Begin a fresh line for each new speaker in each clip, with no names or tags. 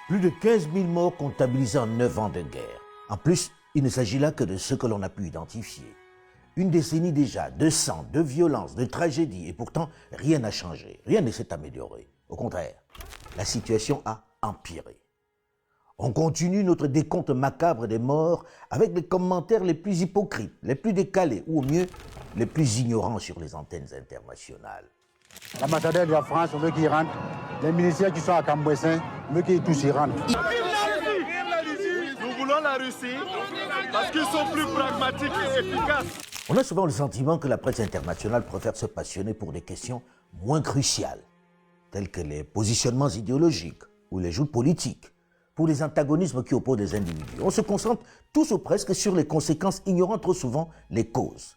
Plus de 15 000 morts comptabilisés en 9 ans de guerre. En plus, il ne s'agit là que de ce que l'on a pu identifier. Une décennie déjà de sang, de violence, de tragédie, et pourtant rien n'a changé, rien ne s'est amélioré. Au contraire, la situation a empiré. On continue notre décompte macabre des morts avec les commentaires les plus hypocrites, les plus décalés, ou au mieux, les plus ignorants sur les antennes internationales.
L'ambassadeur de la France veut qu'il rentre. Les militaires qui sont à Cambouessin veulent qu'ils tous y rentrent.
Nous voulons la Russie parce qu'ils sont plus pragmatiques et efficaces.
On a souvent le sentiment que la presse internationale préfère se passionner pour des questions moins cruciales, telles que les positionnements idéologiques ou les joutes politiques, pour les antagonismes qui opposent des individus. On se concentre tous ou presque sur les conséquences, ignorant trop souvent les causes.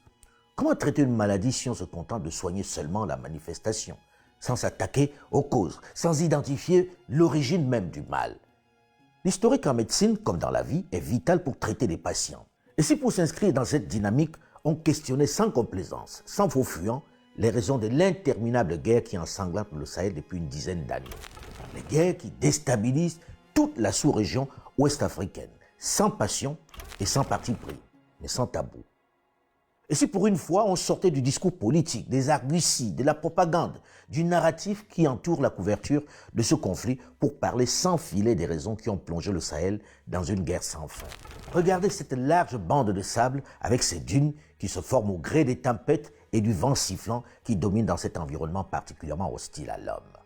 Comment traiter une maladie si on se contente de soigner seulement la manifestation, sans s'attaquer aux causes, sans identifier l'origine même du mal? L'historique en médecine, comme dans la vie, est vital pour traiter les patients. Et si pour s'inscrire dans cette dynamique, on questionnait sans complaisance, sans faux fuyant, les raisons de l'interminable guerre qui ensanglantent le Sahel depuis une dizaine d'années. Les guerres qui déstabilisent toute la sous-région ouest-africaine, sans passion et sans parti pris, mais sans tabou. Et si pour une fois on sortait du discours politique, des arguties, de la propagande, du narratif qui entoure la couverture de ce conflit pour parler sans filet des raisons qui ont plongé le Sahel dans une guerre sans fin. Regardez cette large bande de sable avec ses dunes qui se forment au gré des tempêtes et du vent sifflant qui domine dans cet environnement particulièrement hostile à l'homme.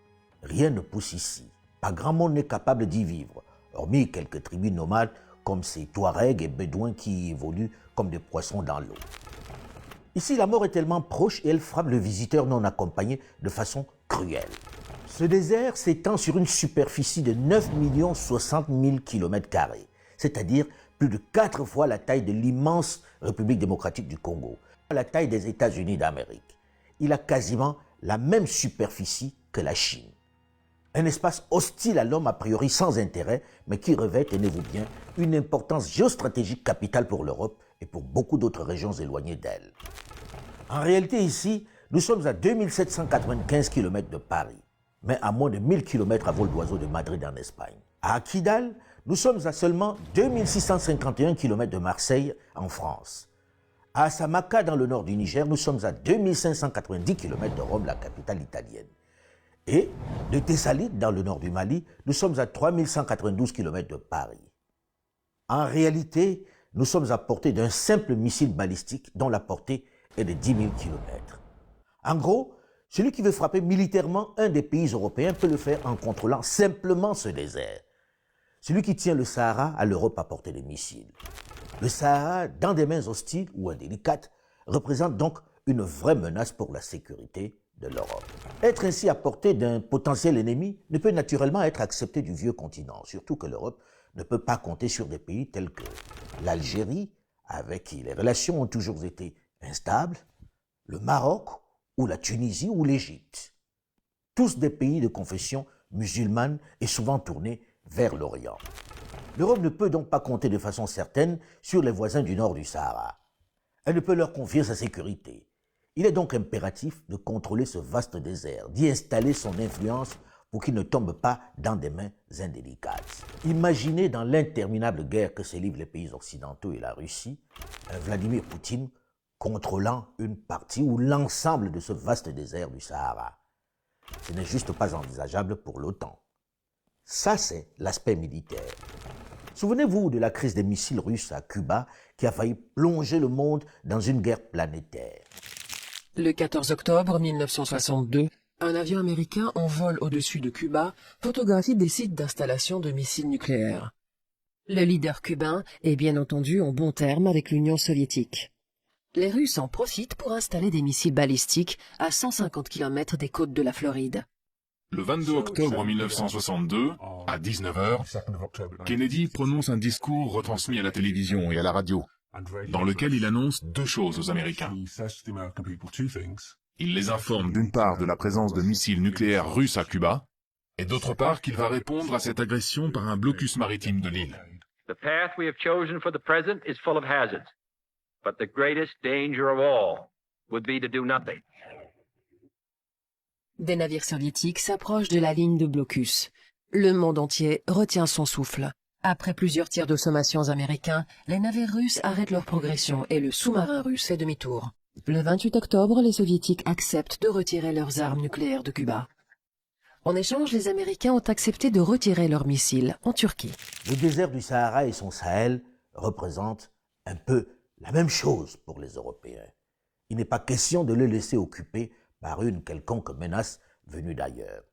Rien ne pousse ici. Pas grand monde n'est capable d'y vivre, hormis quelques tribus nomades comme ces Touaregs et Bédouins qui évoluent comme des poissons dans l'eau. Ici, la mort est tellement proche et elle frappe le visiteur non accompagné de façon cruelle. Ce désert s'étend sur une superficie de 9 060 000 km², c'est-à-dire plus de 4 fois la taille de l'immense République démocratique du Congo, la taille des États-Unis d'Amérique. Il a quasiment la même superficie que la Chine. Un espace hostile à l'homme a priori sans intérêt, mais qui revêt, tenez-vous bien, une importance géostratégique capitale pour l'Europe et pour beaucoup d'autres régions éloignées d'elle. En réalité, ici, nous sommes à 2795 km de Paris, mais à moins de 1000 km à vol d'oiseau de Madrid en Espagne. À Kidal, nous sommes à seulement 2651 km de Marseille en France. À Samaka, dans le nord du Niger, nous sommes à 2590 km de Rome, la capitale italienne. Et de Thessalite, dans le nord du Mali, nous sommes à 3192 km de Paris. En réalité, nous sommes à portée d'un simple missile balistique dont la portée est de 10 000 km. En gros, celui qui veut frapper militairement un des pays européens peut le faire en contrôlant simplement ce désert. Celui qui tient le Sahara à l'Europe à portée de missiles. Le Sahara, dans des mains hostiles ou indélicates, représente donc une vraie menace pour la sécurité de l'Europe. Être ainsi à portée d'un potentiel ennemi ne peut naturellement être accepté du vieux continent, surtout que l'Europe ne peut pas compter sur des pays tels que l'Algérie, avec qui les relations ont toujours été instables, le Maroc ou la Tunisie ou l'Égypte. Tous des pays de confession musulmane et souvent tournés vers l'Orient. L'Europe ne peut donc pas compter de façon certaine sur les voisins du nord du Sahara. Elle ne peut leur confier sa sécurité. Il est donc impératif de contrôler ce vaste désert, d'y installer son influence pour qu'il ne tombe pas dans des mains indélicates. Imaginez dans l'interminable guerre que se livrent les pays occidentaux et la Russie, un Vladimir Poutine contrôlant une partie ou l'ensemble de ce vaste désert du Sahara. Ce n'est juste pas envisageable pour l'OTAN. Ça, c'est l'aspect militaire. Souvenez-vous de la crise des missiles russes à Cuba qui a failli plonger le monde dans une guerre planétaire.
Le 14 octobre 1962, un avion américain en vol au-dessus de Cuba photographie des sites d'installation de missiles nucléaires. Le leader cubain est bien entendu en bons termes avec l'Union soviétique. Les Russes en profitent pour installer des missiles balistiques à 150 km des côtes de la Floride.
Le 22 octobre 1962, à 19h, Kennedy prononce un discours retransmis à la télévision et à la radio, dans lequel il annonce deux choses aux Américains. Il les informe d'une part de la présence de missiles nucléaires russes à Cuba, et d'autre part qu'il va répondre à cette agression par un blocus maritime de l'île.
The path we have chosen for the present is full of hazards, but the greatest danger of all would be to do nothing.
Des navires soviétiques s'approchent de la ligne de blocus. Le monde entier retient son souffle. Après plusieurs tirs de sommations américains, les navires russes arrêtent leur progression et le sous-marin russe fait demi-tour. Le 28 octobre, les soviétiques acceptent de retirer leurs armes nucléaires de Cuba. En échange, les Américains ont accepté de retirer leurs missiles en Turquie.
Le désert du Sahara et son Sahel représentent un peu la même chose pour les Européens. Il n'est pas question de le laisser occuper par une quelconque menace venue d'ailleurs.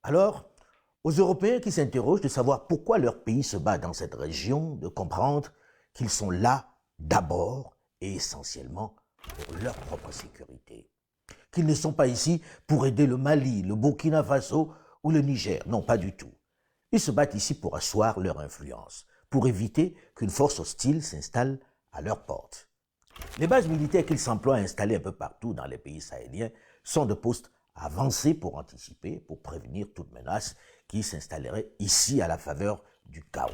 Alors, aux Européens qui s'interrogent de savoir pourquoi leur pays se bat dans cette région, de comprendre qu'ils sont là d'abord et essentiellement pour leur propre sécurité. Qu'ils ne sont pas ici pour aider le Mali, le Burkina Faso ou le Niger. Non, pas du tout. Ils se battent ici pour asseoir leur influence, pour éviter qu'une force hostile s'installe à leur porte. Les bases militaires qu'ils s'emploient à installer un peu partout dans les pays sahéliens sont de postes avancés pour anticiper, pour prévenir toute menace qui s'installerait ici à la faveur du chaos.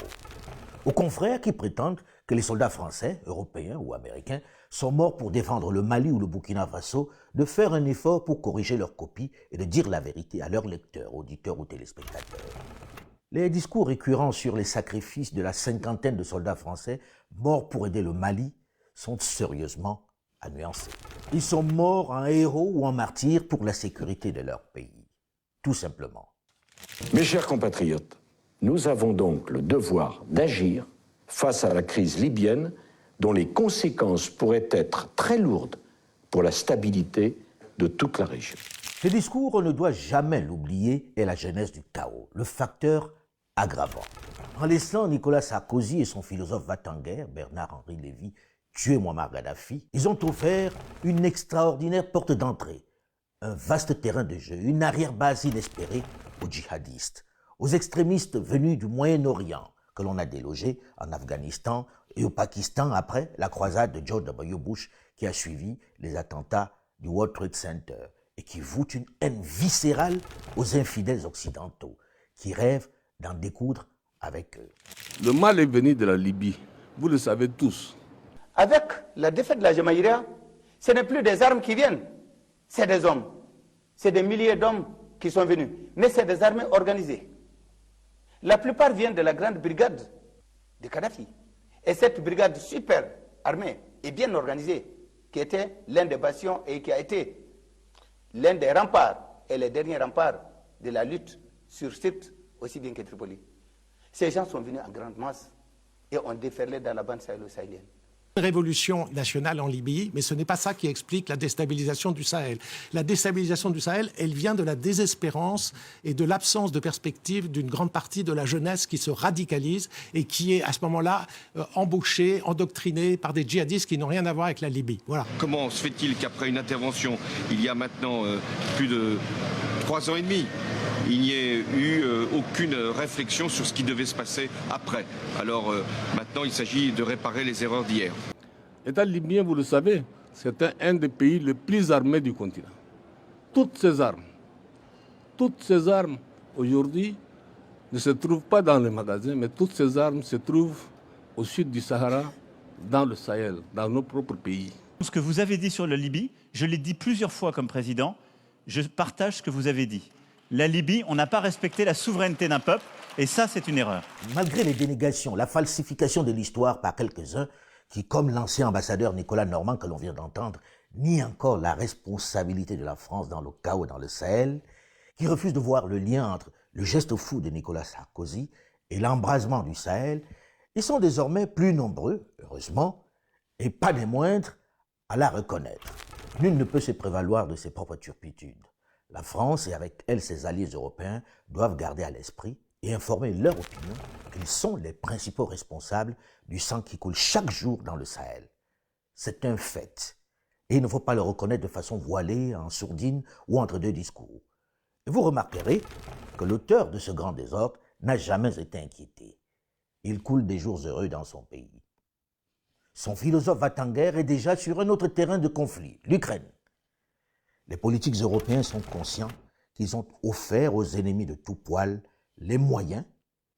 Aux confrères qui prétendent que les soldats français, européens ou américains sont morts pour défendre le Mali ou le Burkina Faso, de faire un effort pour corriger leurs copies et de dire la vérité à leurs lecteurs, auditeurs ou téléspectateurs. Les discours récurrents sur les sacrifices de la cinquantaine de soldats français morts pour aider le Mali sont sérieusement à nuancer. Ils sont morts en héros ou en martyrs pour la sécurité de leur pays. Tout simplement.
Mes chers compatriotes, nous avons donc le devoir d'agir face à la crise libyenne dont les conséquences pourraient être très lourdes pour la stabilité de toute la région.
Ce discours, on ne doit jamais l'oublier, est la genèse du chaos, le facteur aggravant. En laissant Nicolas Sarkozy et son philosophe va-t-en-guerre, Bernard-Henri Lévy, tuer Muammar Kadhafi, ils ont offert une extraordinaire porte d'entrée, un vaste terrain de jeu, une arrière-base inespérée aux djihadistes, aux extrémistes venus du Moyen-Orient, que l'on a délogés en Afghanistan et au Pakistan après la croisade de George W. Bush qui a suivi les attentats du World Trade Center et qui voue une haine viscérale aux infidèles occidentaux qui rêvent d'en découdre avec eux.
Le mal est venu de la Libye, vous le savez tous.
Avec la défaite de la Jamaïria, ce n'est plus des armes qui viennent, c'est des hommes. C'est des milliers d'hommes qui sont venus, mais c'est des armées organisées. La plupart viennent de la grande brigade de Kadhafi. Et cette brigade super armée et bien organisée, qui était l'un des bastions et qui a été l'un des remparts et les derniers remparts de la lutte sur Sirte, aussi bien que Tripoli. Ces gens sont venus en grande masse et ont déferlé dans la bande sahélo-sahélienne.
Une révolution nationale en Libye, mais ce n'est pas ça qui explique la déstabilisation du Sahel. La déstabilisation du Sahel, elle vient de la désespérance et de l'absence de perspective d'une grande partie de la jeunesse qui se radicalise et qui est à ce moment-là embauchée, endoctrinée par des djihadistes qui n'ont rien à voir avec la Libye. Voilà.
Comment se fait-il qu'après une intervention, il y a maintenant plus de 3 ans et demi, il n'y ait eu aucune réflexion sur ce qui devait se passer après. Alors maintenant, il s'agit de réparer les erreurs d'hier.
L'État libyen, vous le savez, c'est un des pays les plus armés du continent. Toutes ces armes aujourd'hui ne se trouvent pas dans les magasins, mais toutes ces armes se trouvent au sud du Sahara, dans le Sahel, dans nos propres pays.
Ce que vous avez dit sur la Libye, je l'ai dit plusieurs fois comme président, je partage ce que vous avez dit. La Libye, on n'a pas respecté la souveraineté d'un peuple, et ça, c'est une erreur.
Malgré les dénégations, la falsification de l'histoire par quelques-uns, qui, comme l'ancien ambassadeur Nicolas Normand que l'on vient d'entendre, nie encore la responsabilité de la France dans le chaos dans le Sahel, qui refuse de voir le lien entre le geste fou de Nicolas Sarkozy et l'embrasement du Sahel, ils sont désormais plus nombreux, heureusement, et pas des moindres, à la reconnaître. Nul ne peut se prévaloir de ses propres turpitudes. La France et avec elle ses alliés européens doivent garder à l'esprit et informer leur opinion qu'ils sont les principaux responsables du sang qui coule chaque jour dans le Sahel. C'est un fait et il ne faut pas le reconnaître de façon voilée, en sourdine ou entre deux discours. Et vous remarquerez que l'auteur de ce grand désordre n'a jamais été inquiété. Il coule des jours heureux dans son pays. Son philosophe va-t-en-guerre est déjà sur un autre terrain de conflit, l'Ukraine. Les politiques européens sont conscients qu'ils ont offert aux ennemis de tout poil les moyens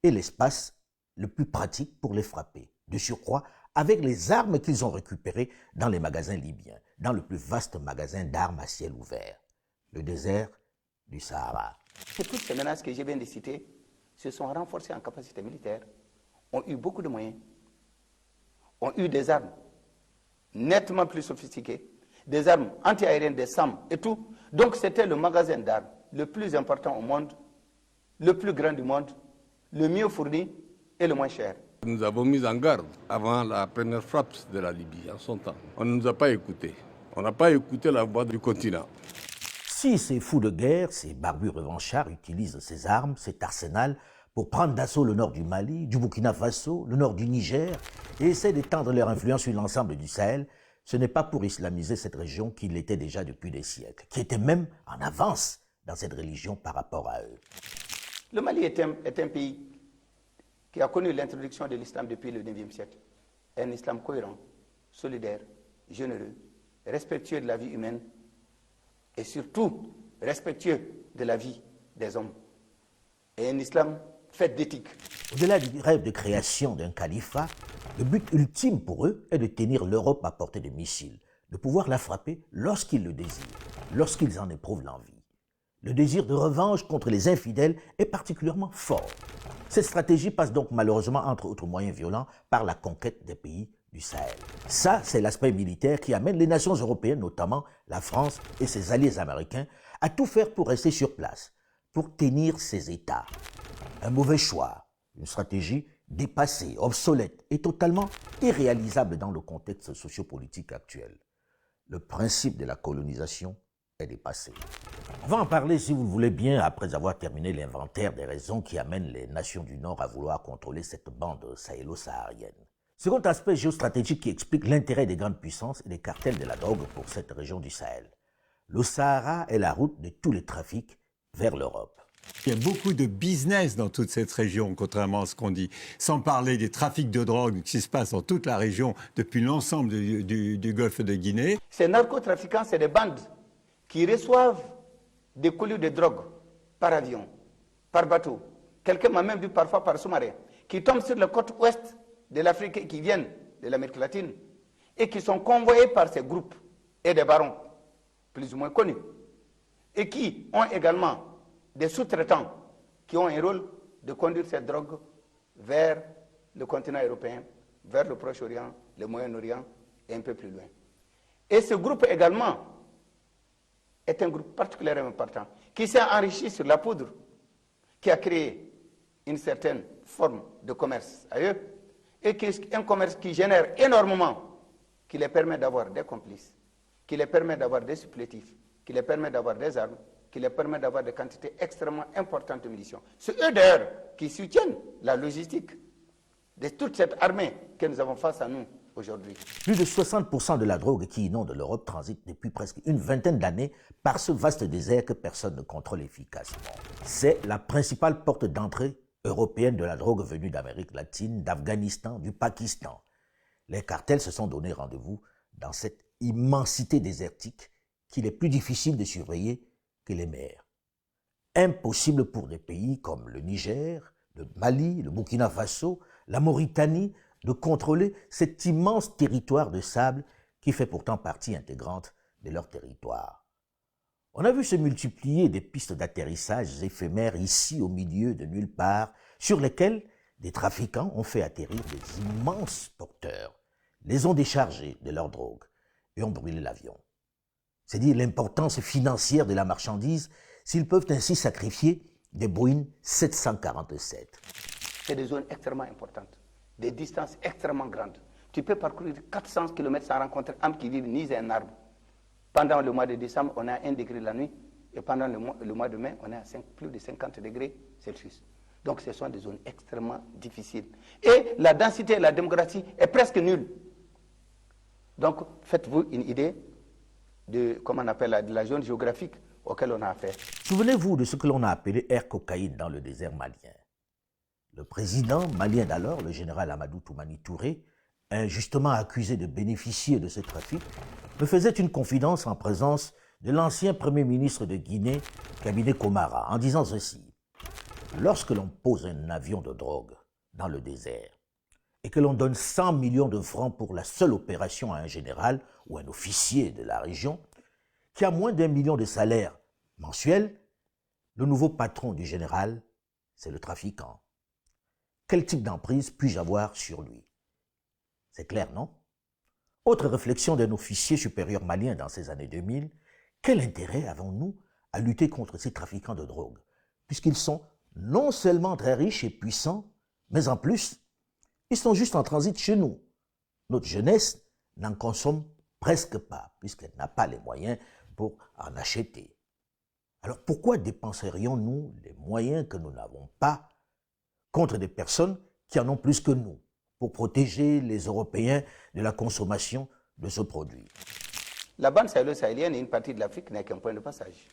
et l'espace le plus pratique pour les frapper. De surcroît, avec les armes qu'ils ont récupérées dans les magasins libyens, dans le plus vaste magasin d'armes à ciel ouvert, le désert du Sahara.
Toutes ces menaces que je viens de citer se sont renforcés en capacité militaire, ont eu beaucoup de moyens, ont eu des armes nettement plus sophistiquées, des armes antiaériennes, des SAM et tout. Donc c'était le magasin d'armes le plus important au monde, le plus grand du monde, le mieux fourni et le moins cher.
Nous avons mis en garde avant la première frappe de la Libye en son temps. On ne nous a pas écoutés. On n'a pas écouté la voix du continent.
Si ces fous de guerre, ces barbus revanchards utilisent ces armes, cet arsenal, pour prendre d'assaut le nord du Mali, du Burkina Faso, le nord du Niger, et essaient d'étendre leur influence sur l'ensemble du Sahel, ce n'est pas pour islamiser cette région qu'il l'était déjà depuis des siècles, qui était même en avance dans cette religion par rapport à eux.
Le Mali est un pays qui a connu l'introduction de l'islam depuis le IXe siècle. Un islam cohérent, solidaire, généreux, respectueux de la vie humaine et surtout respectueux de la vie des hommes. Et un islam fait d'éthique.
Au-delà du rêve de création d'un califat, le but ultime pour eux est de tenir l'Europe à portée de missiles, de pouvoir la frapper lorsqu'ils le désirent, lorsqu'ils en éprouvent l'envie. Le désir de revanche contre les infidèles est particulièrement fort. Cette stratégie passe donc malheureusement, entre autres moyens violents, par la conquête des pays du Sahel. Ça, c'est l'aspect militaire qui amène les nations européennes, notamment la France et ses alliés américains, à tout faire pour rester sur place, pour tenir ces États. Un mauvais choix, une stratégie dépassée, obsolète et totalement irréalisable dans le contexte sociopolitique actuel. Le principe de la colonisation est dépassé. On va en parler, si vous le voulez bien, après avoir terminé l'inventaire des raisons qui amènent les nations du Nord à vouloir contrôler cette bande sahélo-saharienne. Second aspect géostratégique qui explique l'intérêt des grandes puissances et des cartels de la drogue pour cette région du Sahel. Le Sahara est la route de tous les trafics vers l'Europe.
Il y a beaucoup de business dans toute cette région, contrairement à ce qu'on dit. Sans parler des trafics de drogue qui se passent dans toute la région depuis l'ensemble du golfe de Guinée.
Ces narcotrafiquants, c'est des bandes qui reçoivent des colis de drogue par avion, par bateau. Quelqu'un m'a même vu parfois par sous-marin, qui tombent sur la côte ouest de l'Afrique et qui viennent de l'Amérique latine et qui sont convoyés par ces groupes et des barons, plus ou moins connus, et qui ont également des sous-traitants qui ont un rôle de conduire cette drogue vers le continent européen, vers le Proche-Orient, le Moyen-Orient et un peu plus loin. Et ce groupe également est un groupe particulièrement important qui s'est enrichi sur la poudre, qui a créé une certaine forme de commerce à eux et qui est un commerce qui génère énormément, qui les permet d'avoir des complices, qui les permet d'avoir des supplétifs, qui les permet d'avoir des armes, qui les permet d'avoir des quantités extrêmement importantes de munitions. C'est eux d'ailleurs qui soutiennent la logistique de toute cette armée que nous avons face à nous aujourd'hui.
Plus de 60% de la drogue qui inonde l'Europe transite depuis presque une vingtaine d'années par ce vaste désert que personne ne contrôle efficacement. C'est la principale porte d'entrée européenne de la drogue venue d'Amérique latine, d'Afghanistan, du Pakistan. Les cartels se sont donné rendez-vous dans cette immensité désertique qu'il est plus difficile de surveiller que les mers. Impossible pour des pays comme le Niger, le Mali, le Burkina Faso, la Mauritanie de contrôler cet immense territoire de sable qui fait pourtant partie intégrante de leur territoire. On a vu se multiplier des pistes d'atterrissage éphémères ici au milieu de nulle part, sur lesquelles des trafiquants ont fait atterrir des immenses porteurs, les ont déchargés de leur drogue et ont brûlé l'avion. C'est dire l'importance financière de la marchandise s'ils peuvent ainsi sacrifier des Boeing 747.
C'est des zones extrêmement importantes, des distances extrêmement grandes. Tu peux parcourir 400 km sans rencontrer un homme qui vit ni un arbre. Pendant le mois de décembre, on a 1 degré la nuit, et pendant le mois de mai, on a plus de 50 degrés Celsius. Donc ce sont des zones extrêmement difficiles. Et la densité et la démographie est presque nulle. Donc faites-vous une idée de, comment on appelle, de la zone géographique auquel on a affaire.
Souvenez-vous de ce que l'on a appelé air cocaïne dans le désert malien. Le président malien d'alors, le général Amadou Toumani Touré, injustement accusé de bénéficier de ce trafic, me faisait une confidence en présence de l'ancien premier ministre de Guinée, Kabine Komara, en disant ceci. Lorsque l'on pose un avion de drogue dans le désert et que l'on donne 100 millions de francs pour la seule opération à un général ou un officier de la région, qui a moins d'1 million de salaire mensuel, le nouveau patron du général, c'est le trafiquant. Quel type d'emprise puis-je avoir sur lui? C'est clair, non? Autre réflexion d'un officier supérieur malien dans ces années 2000, quel intérêt avons-nous à lutter contre ces trafiquants de drogue, puisqu'ils sont non seulement très riches et puissants, mais en plus, ils sont juste en transit chez nous. Notre jeunesse n'en consomme presque pas, puisqu'elle n'a pas les moyens pour en acheter. Alors pourquoi dépenserions-nous les moyens que nous n'avons pas contre des personnes qui en ont plus que nous, pour protéger les Européens de la consommation de ce produit?
La bande sahélo-sahélienne et une partie de l'Afrique n'est qu'un point de passage.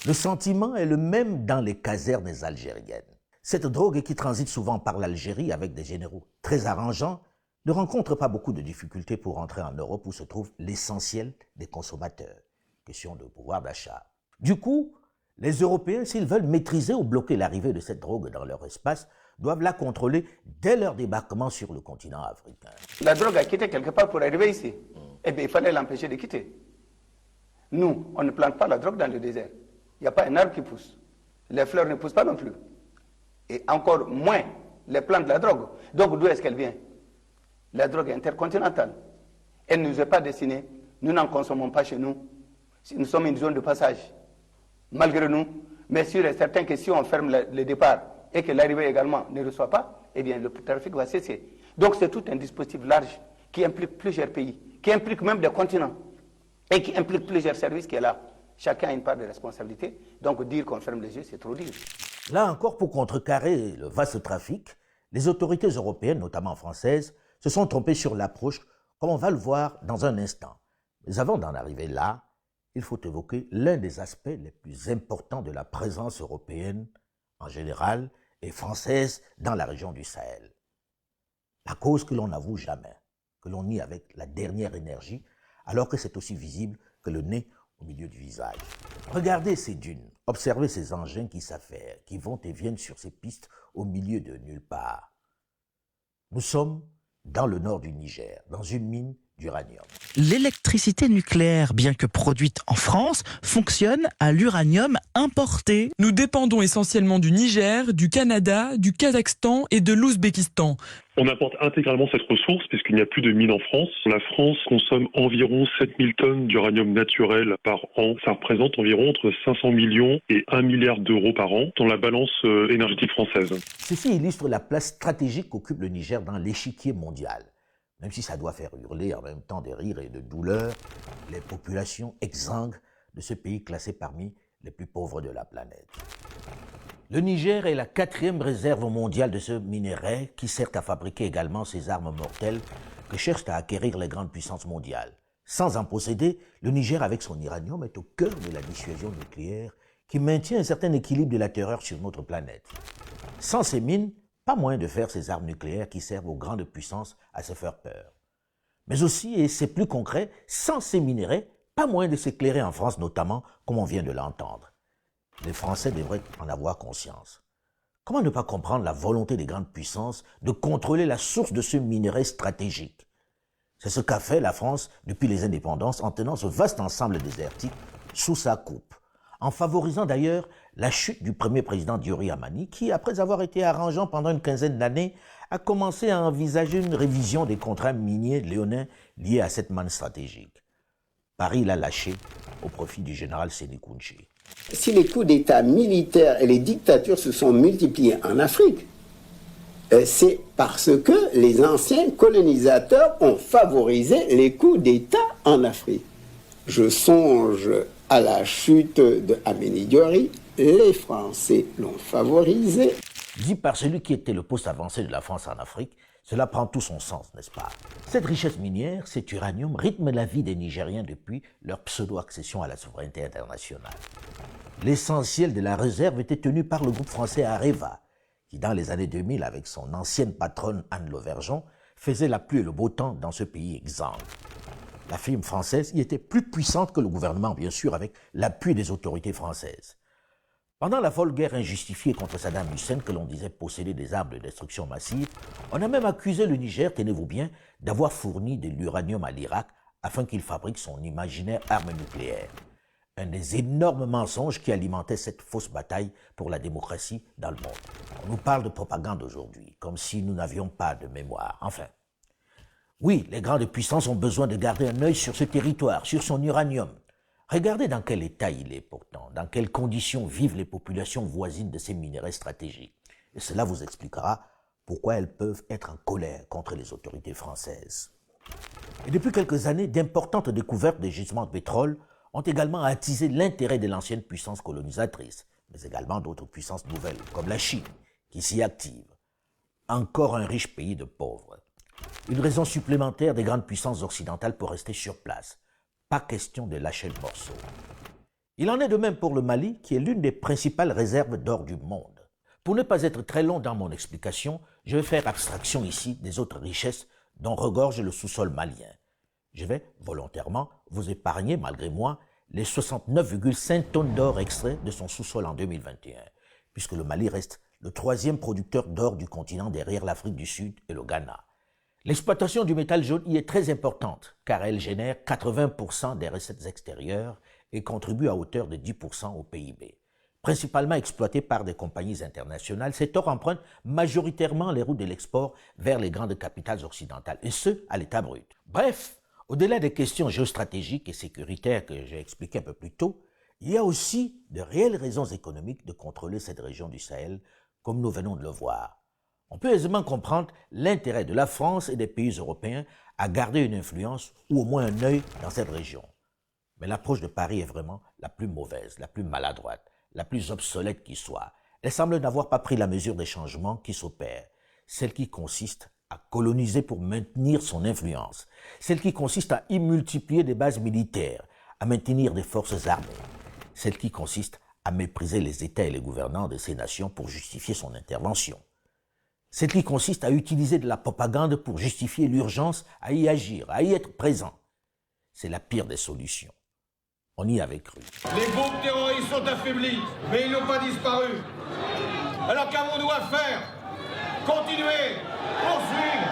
Le sentiment est le même dans les casernes algériennes. Cette drogue qui transite souvent par l'Algérie avec des généraux très arrangeants ne rencontre pas beaucoup de difficultés pour entrer en Europe où se trouve l'essentiel des consommateurs. Question de pouvoir d'achat. Du coup, les Européens, s'ils veulent maîtriser ou bloquer l'arrivée de cette drogue dans leur espace, doivent la contrôler dès leur débarquement sur le continent africain.
La drogue a quitté quelque part pour arriver ici. Eh bien, il fallait l'empêcher de quitter. Nous, on ne plante pas la drogue dans le désert. Il n'y a pas un arbre qui pousse. Les fleurs ne poussent pas non plus. Et encore moins les plantes de la drogue. Donc d'où est-ce qu'elle vient? La drogue est intercontinentale. Elle ne nous est pas destinée. Nous n'en consommons pas chez nous. Nous sommes une zone de passage. Malgré nous, mais sûr et certain que si on ferme le départ et que l'arrivée également ne reçoit pas, eh bien le trafic va cesser. Donc c'est tout un dispositif large qui implique plusieurs pays, qui implique même des continents et qui implique plusieurs services qui est là. Chacun a une part de responsabilité. Donc dire qu'on ferme les yeux, c'est trop dire.
Là encore, pour contrecarrer le vaste trafic, les autorités européennes, notamment françaises, se sont trompées sur l'approche, comme on va le voir dans un instant. Mais avant d'en arriver là, il faut évoquer l'un des aspects les plus importants de la présence européenne en général et française dans la région du Sahel. La cause que l'on n'avoue jamais, que l'on nie avec la dernière énergie, alors que c'est aussi visible que le nez au milieu du visage. Regardez ces dunes, observez ces engins qui s'affairent, qui vont et viennent sur ces pistes au milieu de nulle part. Nous sommes dans le nord du Niger, dans une mine d'uranium.
L'électricité nucléaire, bien que produite en France, fonctionne à l'uranium importé.
Nous dépendons essentiellement du Niger, du Canada, du Kazakhstan et de l'Ouzbékistan.
On importe intégralement cette ressource puisqu'il n'y a plus de mines en France. La France consomme environ 7000 tonnes d'uranium naturel par an. Ça représente environ entre 500 millions et 1 milliard d'euros par an dans la balance énergétique française.
Ceci illustre la place stratégique qu'occupe le Niger dans l'échiquier mondial. Même si ça doit faire hurler en même temps de rire et de douleur les populations exsangues de ce pays classé parmi les plus pauvres de la planète. Le Niger est la 4e réserve mondiale de ce minerai qui sert à fabriquer également ces armes mortelles que cherchent à acquérir les grandes puissances mondiales. Sans en posséder, le Niger avec son uranium est au cœur de la dissuasion nucléaire qui maintient un certain équilibre de la terreur sur notre planète. Sans ces mines, pas moyen de faire ces armes nucléaires qui servent aux grandes puissances à se faire peur. Mais aussi, et c'est plus concret, sans ces minerais, pas moyen de s'éclairer en France notamment, comme on vient de l'entendre. Les Français devraient en avoir conscience. Comment ne pas comprendre la volonté des grandes puissances de contrôler la source de ce minerai stratégique? C'est ce qu'a fait la France depuis les indépendances en tenant ce vaste ensemble désertique sous sa coupe, en favorisant d'ailleurs la chute du premier président Diori Amani qui, après avoir été arrangeant pendant une quinzaine d'années, a commencé à envisager une révision des contrats miniers léonins liés à cette manne stratégique. Paris l'a lâché au profit du général Séné Kounché.
Si les coups d'État militaires et les dictatures se sont multipliés en Afrique, c'est parce que les anciens colonisateurs ont favorisé les coups d'État en Afrique. Je songe à la chute de Amélie Diori, les Français l'ont favorisé.
Dit par celui qui était le poste avancé de la France en Afrique, cela prend tout son sens, n'est-ce pas? Cette richesse minière, cet uranium, rythme la vie des Nigériens depuis leur pseudo-accession à la souveraineté internationale. L'essentiel de la réserve était tenu par le groupe français Areva, qui dans les années 2000, avec son ancienne patronne Anne Lauvergeon, faisait la pluie et le beau temps dans ce pays exsangue. La firme française y était plus puissante que le gouvernement, bien sûr, avec l'appui des autorités françaises. Pendant la folle guerre injustifiée contre Saddam Hussein, que l'on disait posséder des armes de destruction massive, on a même accusé le Niger, tenez-vous bien, d'avoir fourni de l'uranium à l'Irak afin qu'il fabrique son imaginaire arme nucléaire. Un des énormes mensonges qui alimentait cette fausse bataille pour la démocratie dans le monde. On nous parle de propagande aujourd'hui, comme si nous n'avions pas de mémoire. Enfin, oui, les grandes puissances ont besoin de garder un œil sur ce territoire, sur son uranium. Regardez dans quel état il est pourtant, dans quelles conditions vivent les populations voisines de ces minerais stratégiques. Et cela vous expliquera pourquoi elles peuvent être en colère contre les autorités françaises. Et depuis quelques années, d'importantes découvertes des gisements de pétrole ont également attisé l'intérêt de l'ancienne puissance colonisatrice, mais également d'autres puissances nouvelles, comme la Chine, qui s'y active. Encore un riche pays de pauvres. Une raison supplémentaire des grandes puissances occidentales pour rester sur place. Pas question de lâcher le morceau. Il en est de même pour le Mali, qui est l'une des principales réserves d'or du monde. Pour ne pas être très long dans mon explication, je vais faire abstraction ici des autres richesses dont regorge le sous-sol malien. Je vais, volontairement, vous épargner, malgré moi, les 69,5 tonnes d'or extraits de son sous-sol en 2021, puisque le Mali reste le 3e producteur d'or du continent derrière l'Afrique du Sud et le Ghana. L'exploitation du métal jaune y est très importante, car elle génère 80% des recettes extérieures et contribue à hauteur de 10% au PIB. Principalement exploité par des compagnies internationales, cet or emprunte majoritairement les routes de l'export vers les grandes capitales occidentales, et ce, à l'état brut. Bref, au-delà des questions géostratégiques et sécuritaires que j'ai expliquées un peu plus tôt, il y a aussi de réelles raisons économiques de contrôler cette région du Sahel, comme nous venons de le voir. On peut aisément comprendre l'intérêt de la France et des pays européens à garder une influence ou au moins un œil dans cette région. Mais l'approche de Paris est vraiment la plus mauvaise, la plus maladroite, la plus obsolète qui soit. Elle semble n'avoir pas pris la mesure des changements qui s'opèrent, celle qui consiste à coloniser pour maintenir son influence, celle qui consiste à y multiplier des bases militaires, à maintenir des forces armées, celle qui consiste à mépriser les États et les gouvernants de ces nations pour justifier son intervention. Celle qui consiste à utiliser de la propagande pour justifier l'urgence à y agir, à y être présent. C'est la pire des solutions. On y avait cru.
Les groupes terroristes sont affaiblis, mais ils n'ont pas disparu. Alors qu'avons-nous à faire? Continuer, poursuivre,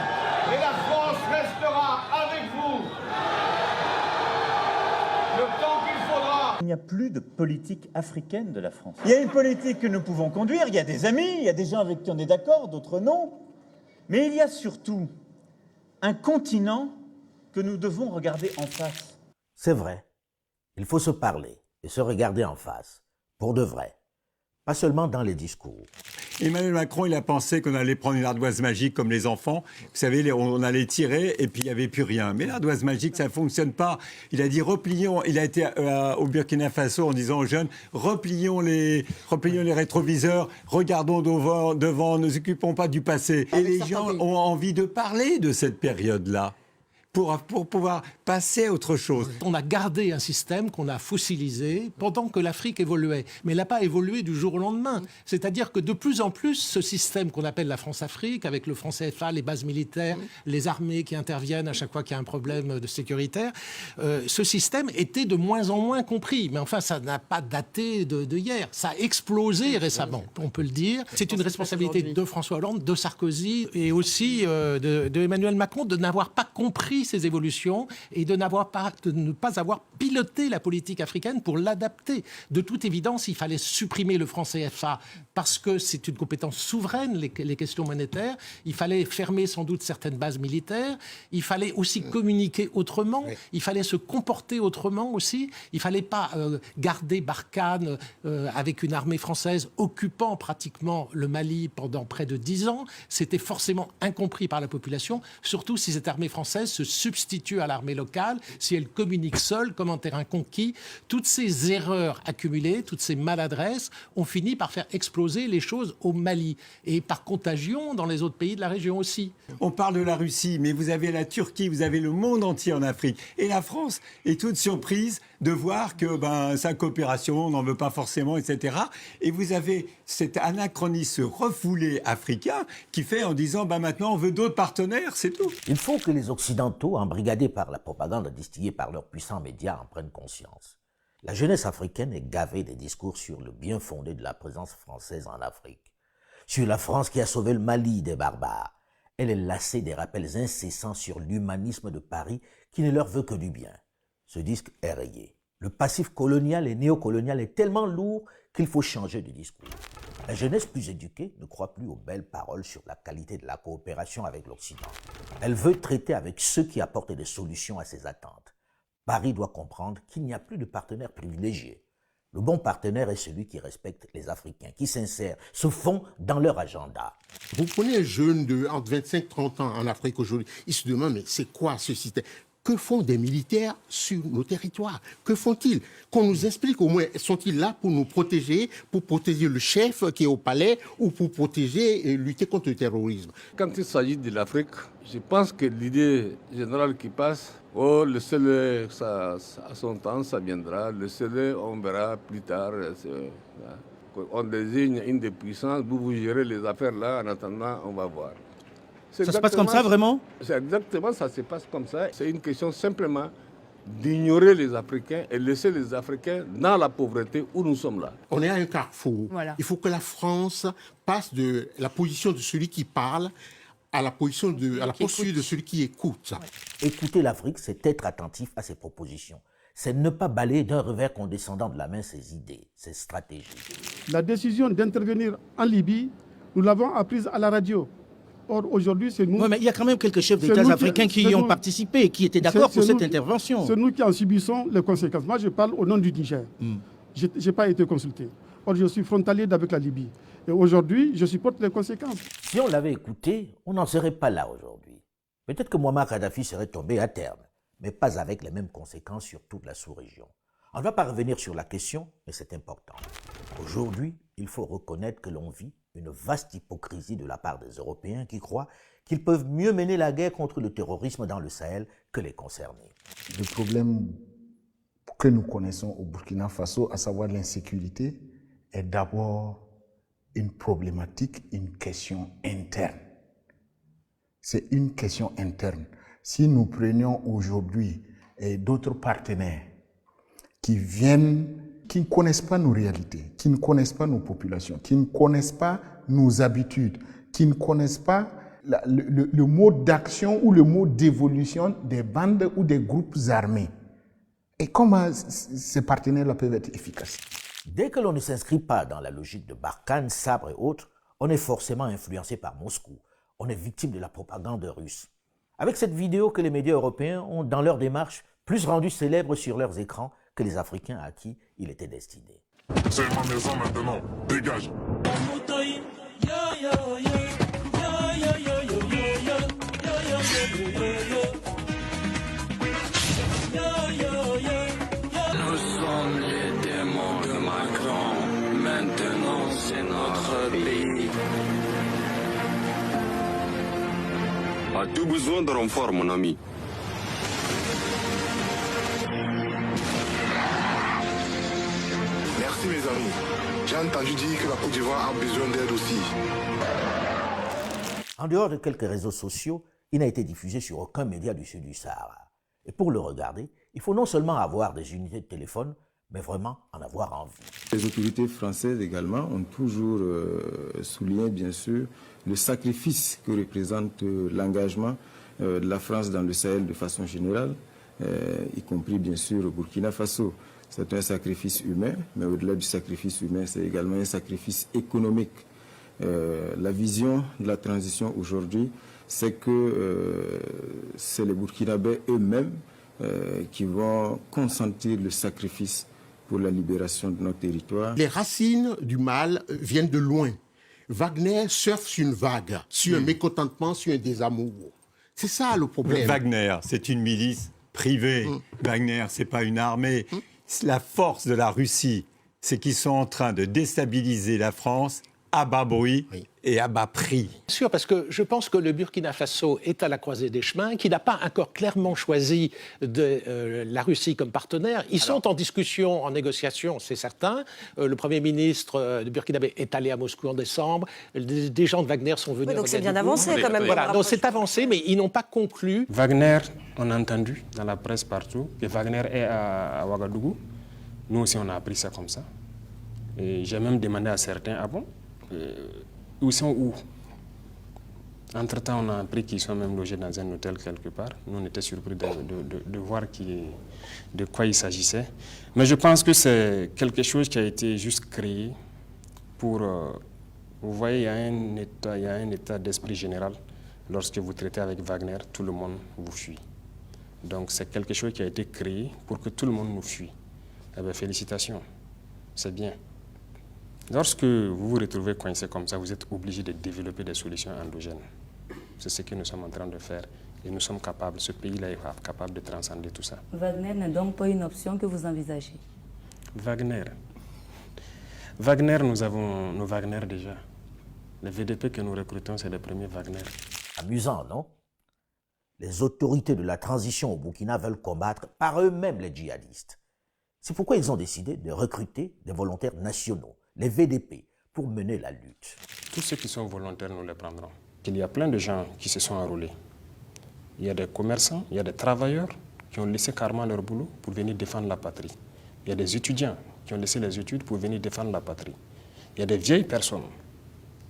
et la France restera avec vous. Le temps qu'il faudra.
Il n'y a plus de politique africaine de la France. Il y a une politique que nous pouvons conduire, il y a des amis, il y a des gens avec qui on est d'accord, d'autres non. Mais il y a surtout un continent que nous devons regarder en face.
C'est vrai. Il faut se parler et se regarder en face, pour de vrai. Pas seulement dans les discours.
Emmanuel Macron, il a pensé qu'on allait prendre une ardoise magique comme les enfants. Vous savez, on allait tirer et puis il n'y avait plus rien. Mais l'ardoise magique, ça ne fonctionne pas. Il a dit replions, il a été au Burkina Faso en disant aux jeunes, replions les rétroviseurs, regardons devant, ne nous occupons pas du passé. Et les gens ont envie de parler de cette période-là. Pour pouvoir passer à autre chose.
On a gardé un système qu'on a fossilisé pendant que l'Afrique évoluait. Mais elle n'a pas évolué du jour au lendemain. C'est-à-dire que de plus en plus, ce système qu'on appelle la France-Afrique, avec le franc CFA, les bases militaires, les armées qui interviennent à chaque fois qu'il y a un problème de sécuritaire, ce système était de moins en moins compris. Mais enfin, ça n'a pas daté de hier. Ça a explosé récemment, on peut le dire. C'est une responsabilité de François Hollande, de Sarkozy et aussi de Emmanuel Macron de n'avoir pas compris ces évolutions et de ne pas avoir piloté la politique africaine pour l'adapter. De toute évidence, il fallait supprimer le franc CFA parce que c'est une compétence souveraine, les questions monétaires. Il fallait fermer sans doute certaines bases militaires. Il fallait aussi communiquer autrement. Il fallait se comporter autrement aussi. Il ne fallait pas garder Barkhane avec une armée française occupant pratiquement le Mali pendant près de 10 ans. C'était forcément incompris par la population, surtout si cette armée française se substitue à l'armée locale, si elle communique seule comme en terrain conquis. Toutes ces erreurs accumulées, toutes ces maladresses ont fini par faire exploser les choses au Mali et par contagion dans les autres pays de la région aussi.
On parle de la Russie, mais vous avez la Turquie, vous avez le monde entier en Afrique. Et la France est toute surprise de voir que sa coopération, on n'en veut pas forcément, etc. Et vous avez cet anachronisme refoulé africain qui fait en disant maintenant on veut d'autres partenaires, c'est tout.
Il faut que les Occidentaux, embrigadés par la propagande distillée par leurs puissants médias, en prennent conscience. La jeunesse africaine est gavée des discours sur le bien fondé de la présence française en Afrique, sur la France qui a sauvé le Mali des barbares. Elle est lassée des rappels incessants sur l'humanisme de Paris qui ne leur veut que du bien. Ce disque est rayé. Le passif colonial et néocolonial est tellement lourd qu'il faut changer de discours. La jeunesse plus éduquée ne croit plus aux belles paroles sur la qualité de la coopération avec l'Occident. Elle veut traiter avec ceux qui apportent des solutions à ses attentes. Paris doit comprendre qu'il n'y a plus de partenaire privilégié. Le bon partenaire est celui qui respecte les Africains, qui s'insère, se fond dans leur agenda.
Vous prenez un jeune de entre 25 et 30 ans en Afrique aujourd'hui, il se demande, mais c'est quoi ce système ? Que font des militaires sur nos territoires? Que font-ils? Qu'on nous explique au moins, sont-ils là pour nous protéger, pour protéger le chef qui est au palais ou pour protéger et lutter contre le terrorisme?
Quand il s'agit de l'Afrique, je pense que l'idée générale qui passe, oh, laissez-le, à son temps, ça viendra, laissez-le, on verra plus tard. On désigne une des puissances, vous gérez les affaires là, en attendant, on va voir.
Ça se passe comme ça, vraiment?
C'est exactement, ça se passe comme ça. C'est une question simplement d'ignorer les Africains et laisser les Africains dans la pauvreté où nous sommes là.
On est à un carrefour.
Voilà.
Il faut que la France passe de la position de celui qui parle à la position à la posture de celui qui écoute.
Ouais. Écouter l'Afrique, c'est être attentif à ses propositions. C'est ne pas balayer d'un revers condescendant de la main ses idées, ses stratégies.
La décision d'intervenir en Libye, nous l'avons apprise à la radio. Or, aujourd'hui, c'est nous...
Oui, mais il y a quand même quelques chefs d'État africains qui y ont participé et qui étaient d'accord pour cette intervention.
C'est nous qui en subissons les conséquences. Moi, je parle au nom du Niger. Je n'ai pas été consulté. Or, je suis frontalier avec la Libye. Et aujourd'hui, je supporte les conséquences.
Si on l'avait écouté, on n'en serait pas là aujourd'hui. Peut-être que Muammar Kadhafi serait tombé à terme, mais pas avec les mêmes conséquences sur toute la sous-région. On ne va pas revenir sur la question, mais c'est important. Aujourd'hui, il faut reconnaître que l'on vit une vaste hypocrisie de la part des Européens qui croient qu'ils peuvent mieux mener la guerre contre le terrorisme dans le Sahel que les concernés.
Le problème que nous connaissons au Burkina Faso, à savoir l'insécurité, est d'abord une problématique, une question interne. C'est une question interne. Si nous prenions aujourd'hui d'autres partenaires qui viennent, qui ne connaissent pas nos réalités, qui ne connaissent pas nos populations, qui ne connaissent pas nos habitudes, qui ne connaissent pas le mode d'action ou le mode d'évolution des bandes ou des groupes armés. Et comment ces partenaires-là peuvent être efficaces?
Dès que l'on ne s'inscrit pas dans la logique de Barkhane, Sabre et autres, on est forcément influencé par Moscou. On est victime de la propagande russe. Avec cette vidéo que les médias européens ont, dans leur démarche, plus rendu célèbre sur leurs écrans que les Africains à qui il était destiné.
C'est ma maison maintenant, dégage.
Nous sommes les démons de Macron, maintenant c'est notre pays.
As-tu besoin de renfort, mon ami?
Merci mes amis. J'ai entendu dire que la Côte d'Ivoire a besoin d'aide aussi.
En dehors de quelques réseaux sociaux, il n'a été diffusé sur aucun média du sud du Sahara. Et pour le regarder, il faut non seulement avoir des unités de téléphone, mais vraiment en avoir envie.
Les autorités françaises également ont toujours souligné, bien sûr, le sacrifice que représente l'engagement de la France dans le Sahel de façon générale, y compris bien sûr au Burkina Faso. C'est un sacrifice humain, mais au-delà du sacrifice humain, c'est également un sacrifice économique. La vision de la transition aujourd'hui, c'est que c'est les Burkinabés eux-mêmes qui vont consentir le sacrifice pour la libération de notre territoire.
Les racines du mal viennent de loin. Wagner surfe sur une vague, sur un mécontentement, sur un désamour. C'est ça le problème.
Wagner, c'est une milice privée. Wagner, c'est pas une armée. La force de la Russie, c'est qu'ils sont en train de déstabiliser la France à bas bruit et à bas prix.
Bien sûr, parce que je pense que le Burkina Faso est à la croisée des chemins, qu'il n'a pas encore clairement choisi la Russie comme partenaire. Ils sont en discussion, en négociation, c'est certain. Le Premier ministre du Burkinabé est allé à Moscou en décembre. Des gens de Wagner sont venus.
Oui, donc c'est bien avancé quand même.
Voilà, donc c'est avancé, mais ils n'ont pas conclu.
Wagner, on a entendu dans la presse partout que Wagner est à Ouagadougou. Nous aussi, on a appris ça comme ça. Et j'ai même demandé à certains, ah bon, ils sont où? Entre-temps, on a appris qu'ils sont même logés dans un hôtel quelque part. Nous, on était surpris de voir de quoi il s'agissait. Mais je pense que c'est quelque chose qui a été juste créé pour Vous voyez, il y a un état d'esprit général. Lorsque vous traitez avec Wagner, tout le monde vous fuit. Donc c'est quelque chose qui a été créé pour que tout le monde nous fuit. Eh bien, félicitations, c'est bien. Lorsque vous vous retrouvez coincé comme ça, vous êtes obligé de développer des solutions endogènes. C'est ce que nous sommes en train de faire. Et nous sommes capables, ce pays-là est capable de transcender tout ça.
Wagner n'est donc pas une option que vous envisagez?
Wagner, nous avons nos Wagner déjà. Les VDP que nous recrutons, c'est les premiers Wagner.
Amusant, non? Les autorités de la transition au Burkina veulent combattre par eux-mêmes les djihadistes. C'est pourquoi ils ont décidé de recruter des volontaires nationaux, les VDP, pour mener la lutte.
Tous ceux qui sont volontaires, nous les prendrons. Il y a plein de gens qui se sont enrôlés. Il y a des commerçants, il y a des travailleurs qui ont laissé carrément leur boulot pour venir défendre la patrie. Il y a des étudiants qui ont laissé les études pour venir défendre la patrie. Il y a des vieilles personnes,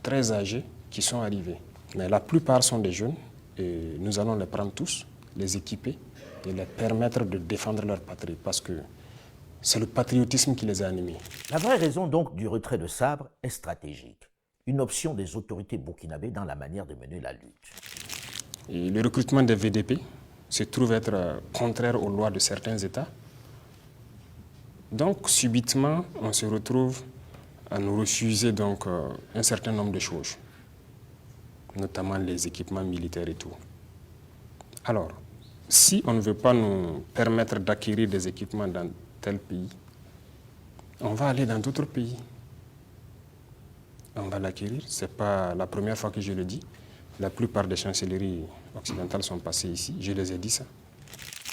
très âgées, qui sont arrivées. Mais la plupart sont des jeunes et nous allons les prendre tous, les équiper et les permettre de défendre leur patrie parce que c'est le patriotisme qui les a animés.
La vraie raison donc du retrait de Sabre est stratégique. Une option des autorités burkinabées dans la manière de mener la lutte.
Et le recrutement des VDP se trouve être contraire aux lois de certains États. Donc, subitement, on se retrouve à nous refuser donc, un certain nombre de choses, notamment les équipements militaires et tout. Alors, si on ne veut pas nous permettre d'acquérir des équipements dans tel pays, on va aller dans d'autres pays. On va l'acquérir. Ce n'est pas la première fois que je le dis. La plupart des chancelleries occidentales sont passées ici. Je les ai dit ça.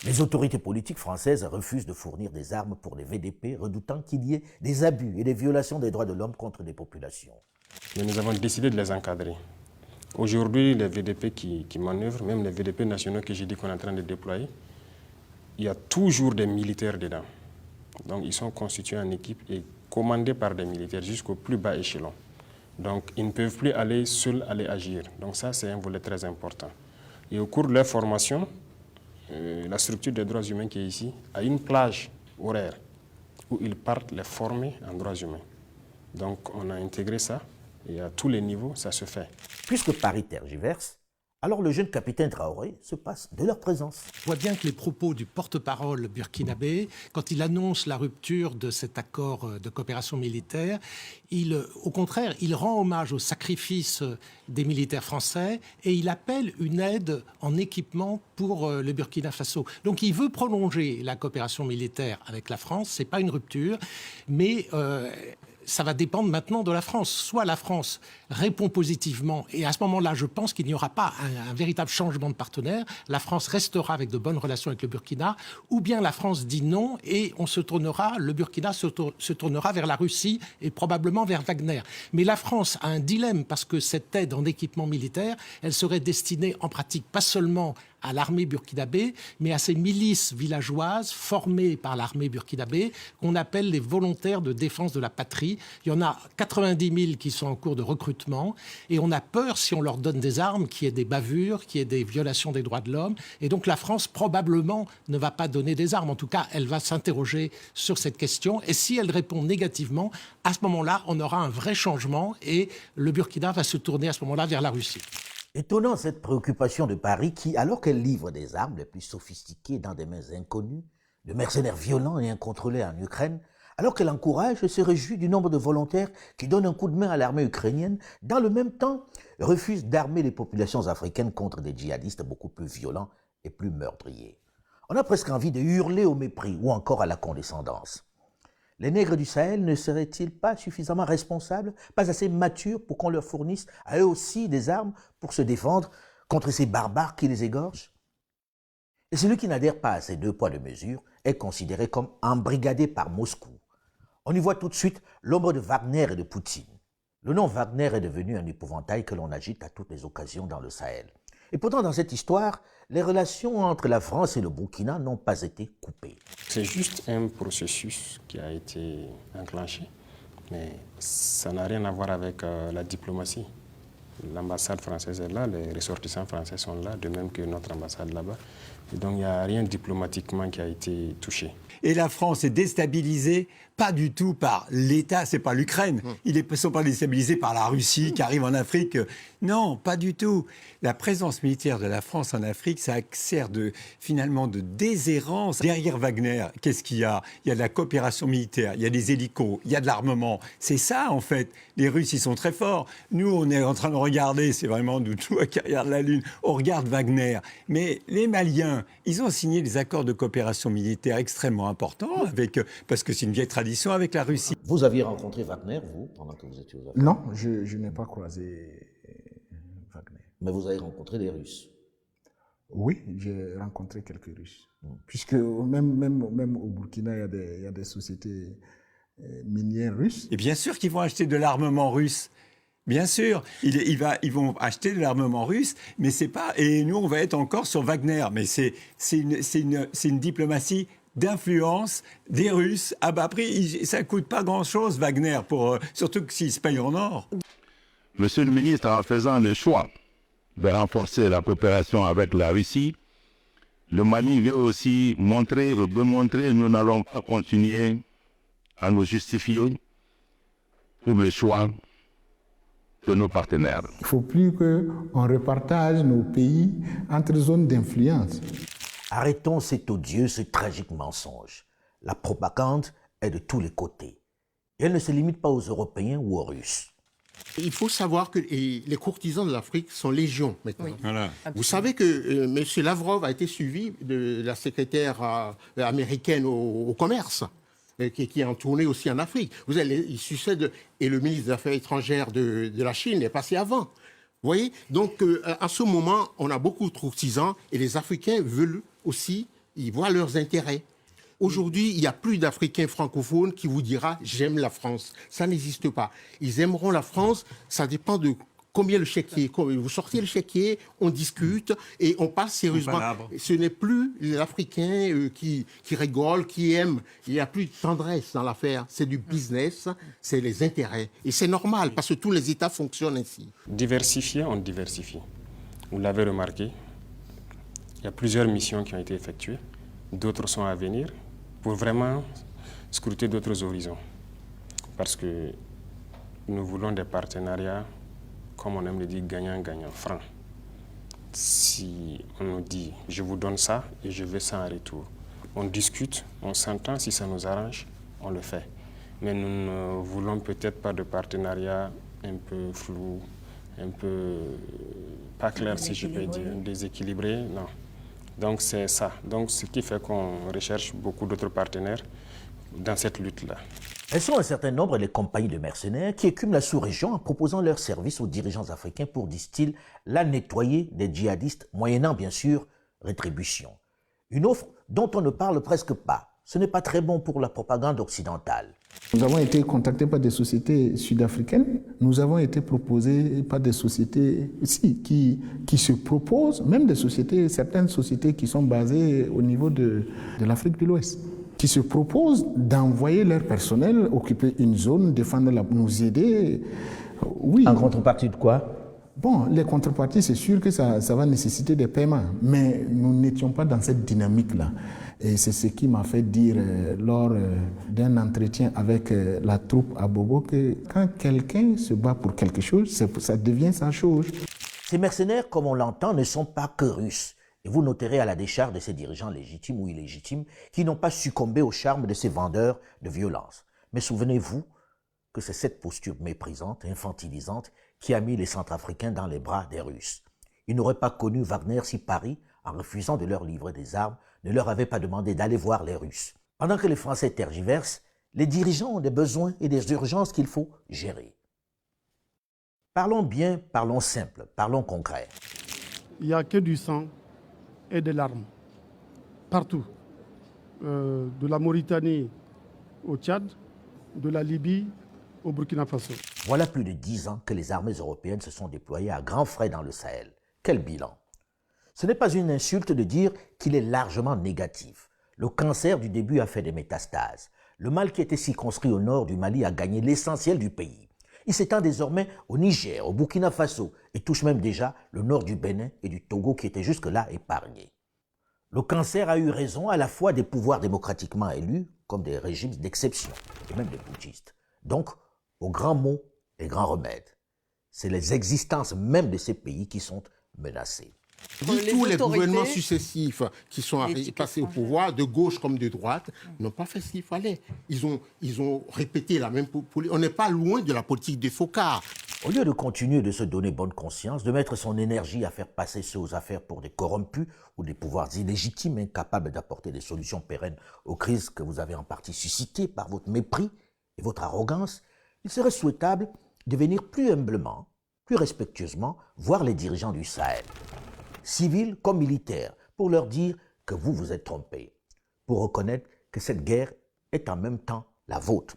Les autorités politiques françaises refusent de fournir des armes pour les VDP, redoutant qu'il y ait des abus et des violations des droits de l'homme contre des populations.
Mais nous avons décidé de les encadrer. Aujourd'hui, les VDP qui manœuvrent, même les VDP nationaux que j'ai dit qu'on est en train de déployer, il y a toujours des militaires dedans. Donc ils sont constitués en équipe et commandés par des militaires jusqu'au plus bas échelon. Donc ils ne peuvent plus aller seuls aller agir. Donc ça, c'est un volet très important. Et au cours de leur formation, la structure des droits humains qui est ici a une plage horaire où ils partent les former en droits humains. Donc on a intégré ça et à tous les niveaux, ça se fait.
Puisque Paris tergiverse, alors le jeune capitaine Traoré se passe de leur présence.
On voit bien que les propos du porte-parole burkinabé, quand il annonce la rupture de cet accord de coopération militaire, au contraire, il rend hommage au sacrifice des militaires français et il appelle une aide en équipement pour le Burkina Faso. Donc il veut prolonger la coopération militaire avec la France, c'est pas une rupture, mais ça va dépendre maintenant de la France. Soit la France répond positivement, et à ce moment-là, je pense qu'il n'y aura pas un véritable changement de partenaire. La France restera avec de bonnes relations avec le Burkina, ou bien la France dit non, et le Burkina se tournera vers la Russie et probablement vers Wagner. Mais la France a un dilemme, parce que cette aide en équipement militaire, elle serait destinée en pratique pas seulement à l'armée burkinabé, mais à ces milices villageoises formées par l'armée burkinabé qu'on appelle les volontaires de défense de la patrie. Il y en a 90 000 qui sont en cours de recrutement et on a peur, si on leur donne des armes, qu'il y ait des bavures, qu'il y ait des violations des droits de l'homme. Et donc la France, probablement, ne va pas donner des armes. En tout cas, elle va s'interroger sur cette question. Et si elle répond négativement, à ce moment-là, on aura un vrai changement et le Burkina va se tourner à ce moment-là vers la Russie.
Étonnant cette préoccupation de Paris qui, alors qu'elle livre des armes les plus sophistiquées dans des mains inconnues, de mercenaires violents et incontrôlés en Ukraine, alors qu'elle encourage et se réjouit du nombre de volontaires qui donnent un coup de main à l'armée ukrainienne, dans le même temps, refuse d'armer les populations africaines contre des djihadistes beaucoup plus violents et plus meurtriers. On a presque envie de hurler au mépris ou encore à la condescendance. Les nègres du Sahel ne seraient-ils pas suffisamment responsables, pas assez matures pour qu'on leur fournisse à eux aussi des armes pour se défendre contre ces barbares qui les égorgent? Et celui qui n'adhère pas à ces deux poids de mesure est considéré comme embrigadé par Moscou. On y voit tout de suite l'ombre de Wagner et de Poutine. Le nom Wagner est devenu un épouvantail que l'on agite à toutes les occasions dans le Sahel. Et pourtant, dans cette histoire, les relations entre la France et le Burkina n'ont pas été coupées.
C'est juste un processus qui a été enclenché, mais ça n'a rien à voir avec la diplomatie. L'ambassade française est là, les ressortissants français sont là, de même que notre ambassade là-bas. Et donc il n'y a rien diplomatiquement qui a été touché.
Et la France est déstabilisée, pas du tout par l'État, c'est pas l'Ukraine. Ils ne sont pas déstabilisés par la Russie qui arrive en Afrique. Non, pas du tout. La présence militaire de la France en Afrique, ça sert finalement de déshérence. Derrière Wagner, qu'est-ce qu'il y a? Il y a de la coopération militaire, il y a des hélicos, il y a de l'armement. C'est ça, en fait. Les Russes, ils sont très forts. Nous, on est en train de regarder, c'est vraiment du tout à carrière de la Lune. On regarde Wagner. Mais les Maliens, ils ont signé des accords de coopération militaire extrêmement importants, parce que c'est une vieille tradition avec la Russie.
Vous aviez rencontré Wagner, vous, pendant que vous étiez aux Afriques?
Non, je n'ai pas croisé Wagner.
Mais vous avez rencontré des Russes?
Oui, j'ai rencontré quelques Russes. Puisque même au Burkina, il y a des sociétés minières russes.
Et bien sûr qu'ils vont acheter de l'armement russe. Bien sûr, ils vont acheter de l'armement russe, mais c'est pas. Et nous, on va être encore sur Wagner. Mais c'est une diplomatie d'influence des Russes à bas prix. Ça coûte pas grand-chose, Wagner, surtout s'ils se payent en or.
Monsieur le ministre, en faisant le choix de renforcer la coopération avec la Russie, le Mali veut aussi montrer, nous n'allons pas continuer à nous justifier pour le choix de nos partenaires.
Il ne faut plus qu'on repartage nos pays entre zones d'influence.
Arrêtons cet odieux, ce tragique mensonge. La propagande est de tous les côtés. Et elle ne se limite pas aux Européens ou aux Russes.
Il faut savoir que les courtisans de l'Afrique sont légion maintenant.
Oui. Voilà.
Vous savez que M. Lavrov a été suivi de la secrétaire américaine au commerce, qui est en tournée aussi en Afrique. Il succède, et le ministre des Affaires étrangères de la Chine est passé avant. Vous voyez? Donc, à ce moment, on a beaucoup de courtisans et les Africains veulent aussi, ils voient leurs intérêts. Aujourd'hui, il n'y a plus d'Africains francophones qui vous dira « j'aime la France ». Ça n'existe pas. Ils aimeront la France, ça dépend de combien le chéquier. Vous sortez le chéquier, on discute et on passe sérieusement. Ce n'est plus l'Africain qui rigole, qui aime. Il n'y a plus de tendresse dans l'affaire. C'est du business, c'est les intérêts. Et c'est normal parce que tous les États fonctionnent ainsi.
Diversifier, on diversifie. Vous l'avez remarqué, il y a plusieurs missions qui ont été effectuées. D'autres sont à venir pour vraiment scruter d'autres horizons. Parce que nous voulons des partenariats, comme on aime le dire, gagnant-gagnant, franc. Si on nous dit « je vous donne ça et je veux ça en retour », on discute, on s'entend, si ça nous arrange, on le fait. Mais nous ne voulons peut-être pas de partenariat un peu flou, un peu pas clair, si je peux dire, déséquilibré, non. Donc c'est ça. Donc ce qui fait qu'on recherche beaucoup d'autres partenaires dans cette lutte-là.
Elles sont un certain nombre les compagnies de mercenaires qui écument la sous-région en proposant leurs services aux dirigeants africains pour, disent-ils, la nettoyer des djihadistes, moyennant bien sûr rétribution. Une offre dont on ne parle presque pas. Ce n'est pas très bon pour la propagande occidentale.
Nous avons été contactés par des sociétés sud-africaines. Nous avons été proposés par des sociétés ici qui se proposent, même certaines sociétés qui sont basées au niveau de l'Afrique de l'Ouest, qui se proposent d'envoyer leur personnel occuper une zone, défendre nous aider. Oui.
En contrepartie de quoi?
Bon, les contreparties, c'est sûr que ça va nécessiter des paiements, mais nous n'étions pas dans cette dynamique-là. Et c'est ce qui m'a fait dire lors d'un entretien avec la troupe à Bobo que quand quelqu'un se bat pour quelque chose, ça devient sa chose.
Ces mercenaires, comme on l'entend, ne sont pas que russes. Et vous noterez à la décharge de ces dirigeants légitimes ou illégitimes qui n'ont pas succombé au charme de ces vendeurs de violence. Mais souvenez-vous que c'est cette posture méprisante, infantilisante, qui a mis les Centrafricains dans les bras des Russes. Ils n'auraient pas connu Wagner si Paris, en refusant de leur livrer des armes, ne leur avait pas demandé d'aller voir les Russes. Pendant que les Français tergiversent, les dirigeants ont des besoins et des urgences qu'il faut gérer. Parlons bien, parlons simple, parlons concret.
Il n'y a que du sang et des larmes, partout. De la Mauritanie au Tchad, de la Libye au Burkina Faso.
Voilà plus de 10 ans que les armées européennes se sont déployées à grands frais dans le Sahel. Quel bilan! Ce n'est pas une insulte de dire qu'il est largement négatif. Le cancer du début a fait des métastases. Le mal qui était circonscrit au nord du Mali a gagné l'essentiel du pays. Il s'étend désormais au Niger, au Burkina Faso et touche même déjà le nord du Bénin et du Togo qui étaient jusque-là épargnés. Le cancer a eu raison à la fois des pouvoirs démocratiquement élus comme des régimes d'exception, et même des putschistes. Donc, aux grands mots et grands remèdes, c'est les existences même de ces pays qui sont menacées.
Tous les gouvernements successifs qui sont passés au pouvoir, de gauche comme de droite, n'ont pas fait ce qu'il fallait. Ils ont répété la même politique. On n'est pas loin de la politique de Focard.
Au lieu de continuer de se donner bonne conscience, de mettre son énergie à faire passer ceux aux affaires pour des corrompus ou des pouvoirs illégitimes incapables d'apporter des solutions pérennes aux crises que vous avez en partie suscitées par votre mépris et votre arrogance, il serait souhaitable de venir plus humblement, plus respectueusement voir les dirigeants du Sahel, civils comme militaires, pour leur dire que vous vous êtes trompés, pour reconnaître que cette guerre est en même temps la vôtre,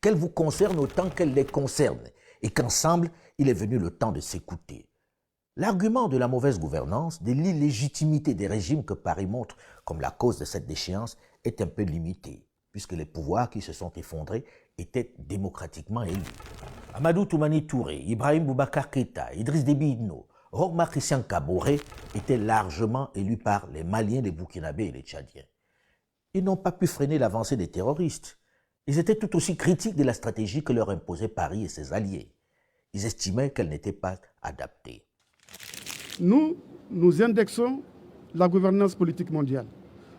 qu'elle vous concerne autant qu'elle les concerne, et qu'ensemble, il est venu le temps de s'écouter. L'argument de la mauvaise gouvernance, de l'illégitimité des régimes que Paris montre comme la cause de cette déchéance est un peu limité, puisque les pouvoirs qui se sont effondrés étaient démocratiquement élus. Amadou Toumani Touré, Ibrahim Boubacar Keïta, Idriss Déby Itno, Roch-Marc Christian Kaboré étaient largement élus par les Maliens, les Burkinabés et les Tchadiens. Ils n'ont pas pu freiner l'avancée des terroristes. Ils étaient tout aussi critiques de la stratégie que leur imposait Paris et ses alliés. Ils estimaient qu'elle n'était pas adaptée.
Nous indexons la gouvernance politique mondiale.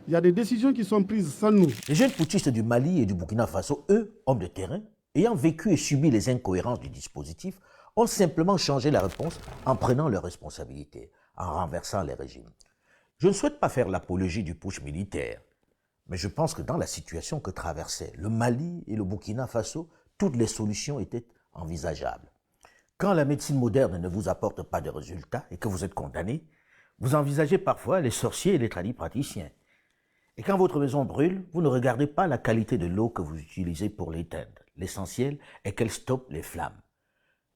Il y a des décisions qui sont prises sans nous.
Les jeunes putschistes du Mali et du Burkina Faso, eux, hommes de terrain, ayant vécu et subi les incohérences du dispositif, ont simplement changé la réponse en prenant leurs responsabilités, en renversant les régimes. Je ne souhaite pas faire l'apologie du putsch militaire, mais je pense que dans la situation que traversaient le Mali et le Burkina Faso, toutes les solutions étaient envisageables. Quand la médecine moderne ne vous apporte pas de résultats et que vous êtes condamné, vous envisagez parfois les sorciers et les tradipraticiens. Et quand votre maison brûle, vous ne regardez pas la qualité de l'eau que vous utilisez pour l'éteindre. L'essentiel est qu'elle stoppe les flammes.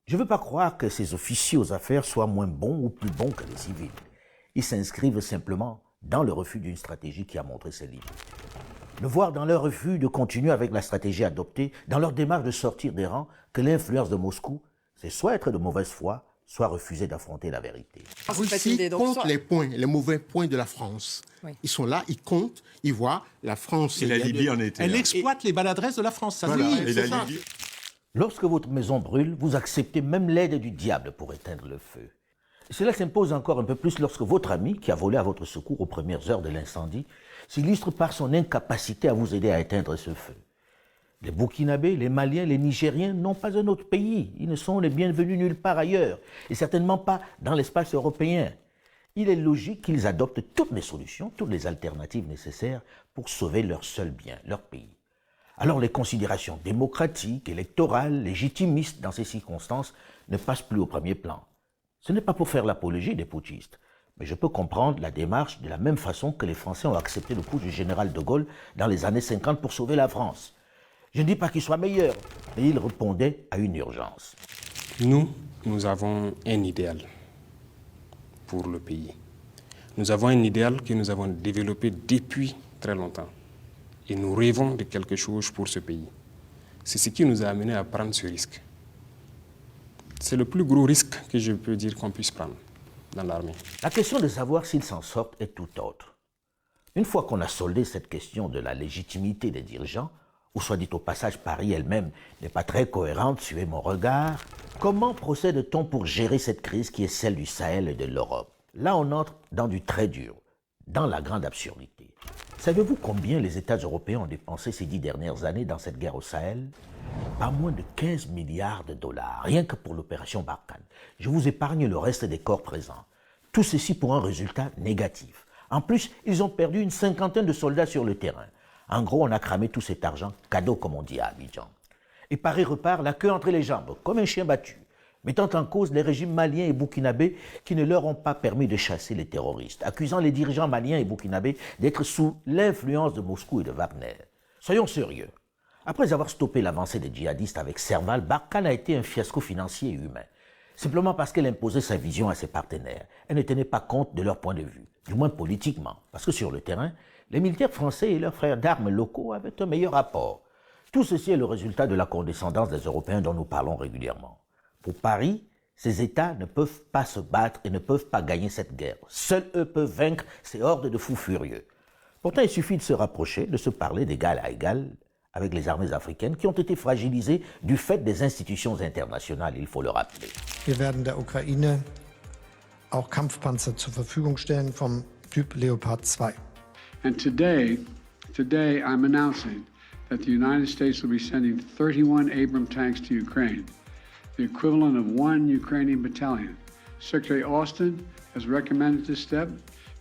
Je ne veux pas croire que ces officiers aux affaires soient moins bons ou plus bons que les civils. Ils s'inscrivent simplement dans le refus d'une stratégie qui a montré ses limites. Le voir dans leur refus de continuer avec la stratégie adoptée, dans leur démarche de sortir des rangs, que l'influence de Moscou, c'est soit être de mauvaise foi, soit refuser d'affronter la vérité.
La Russie compte les points, les mauvais points de la France. Oui. Ils sont là, ils comptent, ils voient la France.
Et la Libye en était.
Elle exploite les maladresses de la France. Ça
voilà,
oui,
et la Libye.
Lorsque votre maison brûle, vous acceptez même l'aide du diable pour éteindre le feu. Cela s'impose encore un peu plus lorsque votre ami, qui a volé à votre secours aux premières heures de l'incendie, s'illustre par son incapacité à vous aider à éteindre ce feu. Les Burkinabés, les Maliens, les Nigériens n'ont pas un autre pays. Ils ne sont les bienvenus nulle part ailleurs, et certainement pas dans l'espace européen. Il est logique qu'ils adoptent toutes les solutions, toutes les alternatives nécessaires pour sauver leur seul bien, leur pays. Alors les considérations démocratiques, électorales, légitimistes dans ces circonstances ne passent plus au premier plan. Ce n'est pas pour faire l'apologie des putschistes, mais je peux comprendre la démarche de la même façon que les Français ont accepté le putsch du général de Gaulle dans les années 50 pour sauver la France. Je ne dis pas qu'il soit meilleur, mais il répondait à une urgence.
Nous avons un idéal pour le pays. Nous avons un idéal que nous avons développé depuis très longtemps. Et nous rêvons de quelque chose pour ce pays. C'est ce qui nous a amené à prendre ce risque. C'est le plus gros risque que je peux dire qu'on puisse prendre dans l'armée.
La question de savoir s'ils s'en sortent est tout autre. Une fois qu'on a soldé cette question de la légitimité des dirigeants, ou soit dit au passage Paris elle-même n'est pas très cohérente, suivez mon regard, comment procède-t-on pour gérer cette crise qui est celle du Sahel et de l'Europe? Là, on entre dans du très dur, dans la grande absurdité. Savez-vous combien les États européens ont dépensé ces 10 dernières années dans cette guerre au Sahel? Pas moins de 15 milliards de dollars, rien que pour l'opération Barkhane. Je vous épargne le reste des corps présents. Tout ceci pour un résultat négatif. En plus, ils ont perdu une 50aine de soldats sur le terrain. En gros, on a cramé tout cet argent, cadeau comme on dit à Abidjan. Et Paris repart la queue entre les jambes, comme un chien battu, mettant en cause les régimes maliens et burkinabés qui ne leur ont pas permis de chasser les terroristes, accusant les dirigeants maliens et burkinabés d'être sous l'influence de Moscou et de Wagner. Soyons sérieux. Après avoir stoppé l'avancée des djihadistes avec Serval, Barkhane a été un fiasco financier et humain. Simplement parce qu'elle imposait sa vision à ses partenaires. Elle ne tenait pas compte de leur point de vue, du moins politiquement, parce que sur le terrain, les militaires français et leurs frères d'armes locaux avaient un meilleur rapport. Tout ceci est le résultat de la condescendance des Européens dont nous parlons régulièrement. Pour Paris, Ces États ne peuvent pas se battre et ne peuvent pas gagner cette guerre. Seuls eux peuvent vaincre ces hordes de fous furieux. Pourtant, il suffit de se rapprocher, de se parler d'égal à égal avec les armées africaines qui ont été fragilisées du fait des institutions internationales, il faut le rappeler.
Wir werden der Ukraine auch Kampfpanzer zur Verfügung stellen vom Typ Leopard 2.
And today I'm announcing that the United States will be sending 31 Abrams tanks to Ukraine, the equivalent of 1 Ukrainian battalion. Secretary Austin has recommended this step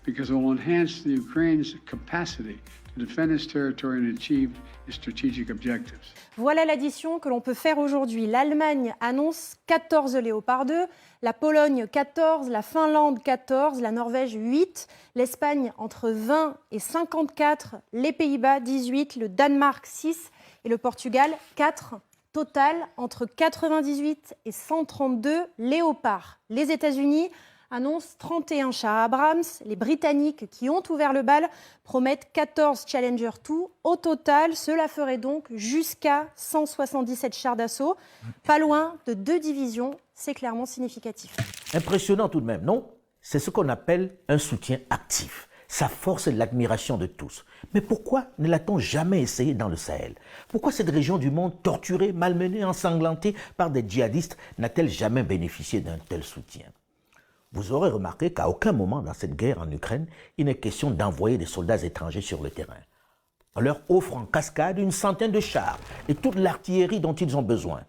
because it will enhance the Ukraine's capacity to defend its territory and achieve its strategic objectives.
Voilà l'addition que l'on peut faire aujourd'hui. L'Allemagne annonce 14 Léopard 2, la Pologne 14, la Finlande 14, la Norvège 8, l'Espagne entre 20 et 54, les Pays-Bas 18, le Danemark 6 et le Portugal 4. Total entre 98 et 132 Léopards. Les États-Unis annoncent 31 chars Abrams. Les Britanniques, qui ont ouvert le bal, promettent 14 Challenger 2. Au total, cela ferait donc jusqu'à 177 chars d'assaut. Pas loin de 2 divisions, c'est clairement significatif.
Impressionnant tout de même, non? C'est ce qu'on appelle un soutien actif. Ça force l'admiration de tous. Mais pourquoi ne l'a-t-on jamais essayé dans le Sahel? Pourquoi cette région du monde, torturée, malmenée, ensanglantée par des djihadistes, n'a-t-elle jamais bénéficié d'un tel soutien? Vous aurez remarqué qu'à aucun moment dans cette guerre en Ukraine, il n'est question d'envoyer des soldats étrangers sur le terrain. On leur offre en cascade une centaine de chars et toute l'artillerie dont ils ont besoin.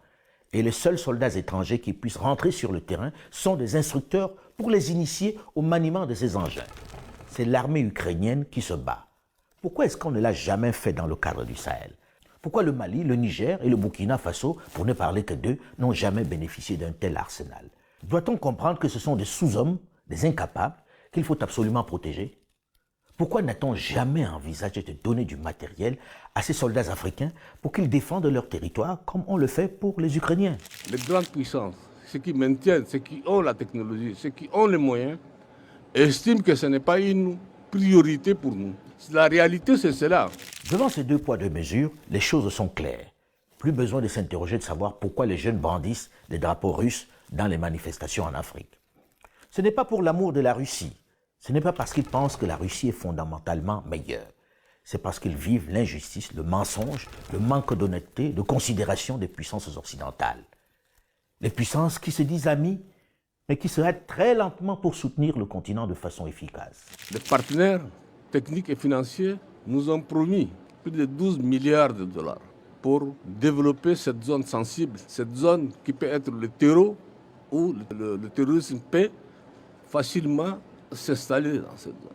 Et les seuls soldats étrangers qui puissent rentrer sur le terrain sont des instructeurs pour les initier au maniement de ces engins. C'est l'armée ukrainienne qui se bat. Pourquoi est-ce qu'on ne l'a jamais fait dans le cadre du Sahel? Pourquoi le Mali, le Niger et le Burkina Faso, pour ne parler que d'eux, n'ont jamais bénéficié d'un tel arsenal? Doit-on comprendre que ce sont des sous-hommes, des incapables, qu'il faut absolument protéger? Pourquoi n'a-t-on jamais envisagé de donner du matériel à ces soldats africains pour qu'ils défendent leur territoire comme on le fait pour les Ukrainiens?
Les grandes puissances, ceux qui maintiennent, ceux qui ont la technologie, ceux qui ont les moyens, estiment que ce n'est pas une priorité pour nous. La réalité, c'est cela.
Devant ces 2 poids 2 mesures, les choses sont claires. Plus besoin de s'interroger de savoir pourquoi les jeunes brandissent des drapeaux russes dans les manifestations en Afrique. Ce n'est pas pour l'amour de la Russie. Ce n'est pas parce qu'ils pensent que la Russie est fondamentalement meilleure. C'est parce qu'ils vivent l'injustice, le mensonge, le manque d'honnêteté, de considération des puissances occidentales. Les puissances qui se disent amies, mais qui se hâtent très lentement pour soutenir le continent de façon efficace.
Les partenaires techniques et financiers nous ont promis plus de 12 milliards de dollars pour développer cette zone sensible, cette zone qui peut être le terreau où le terrorisme peut facilement s'installer dans cette zone.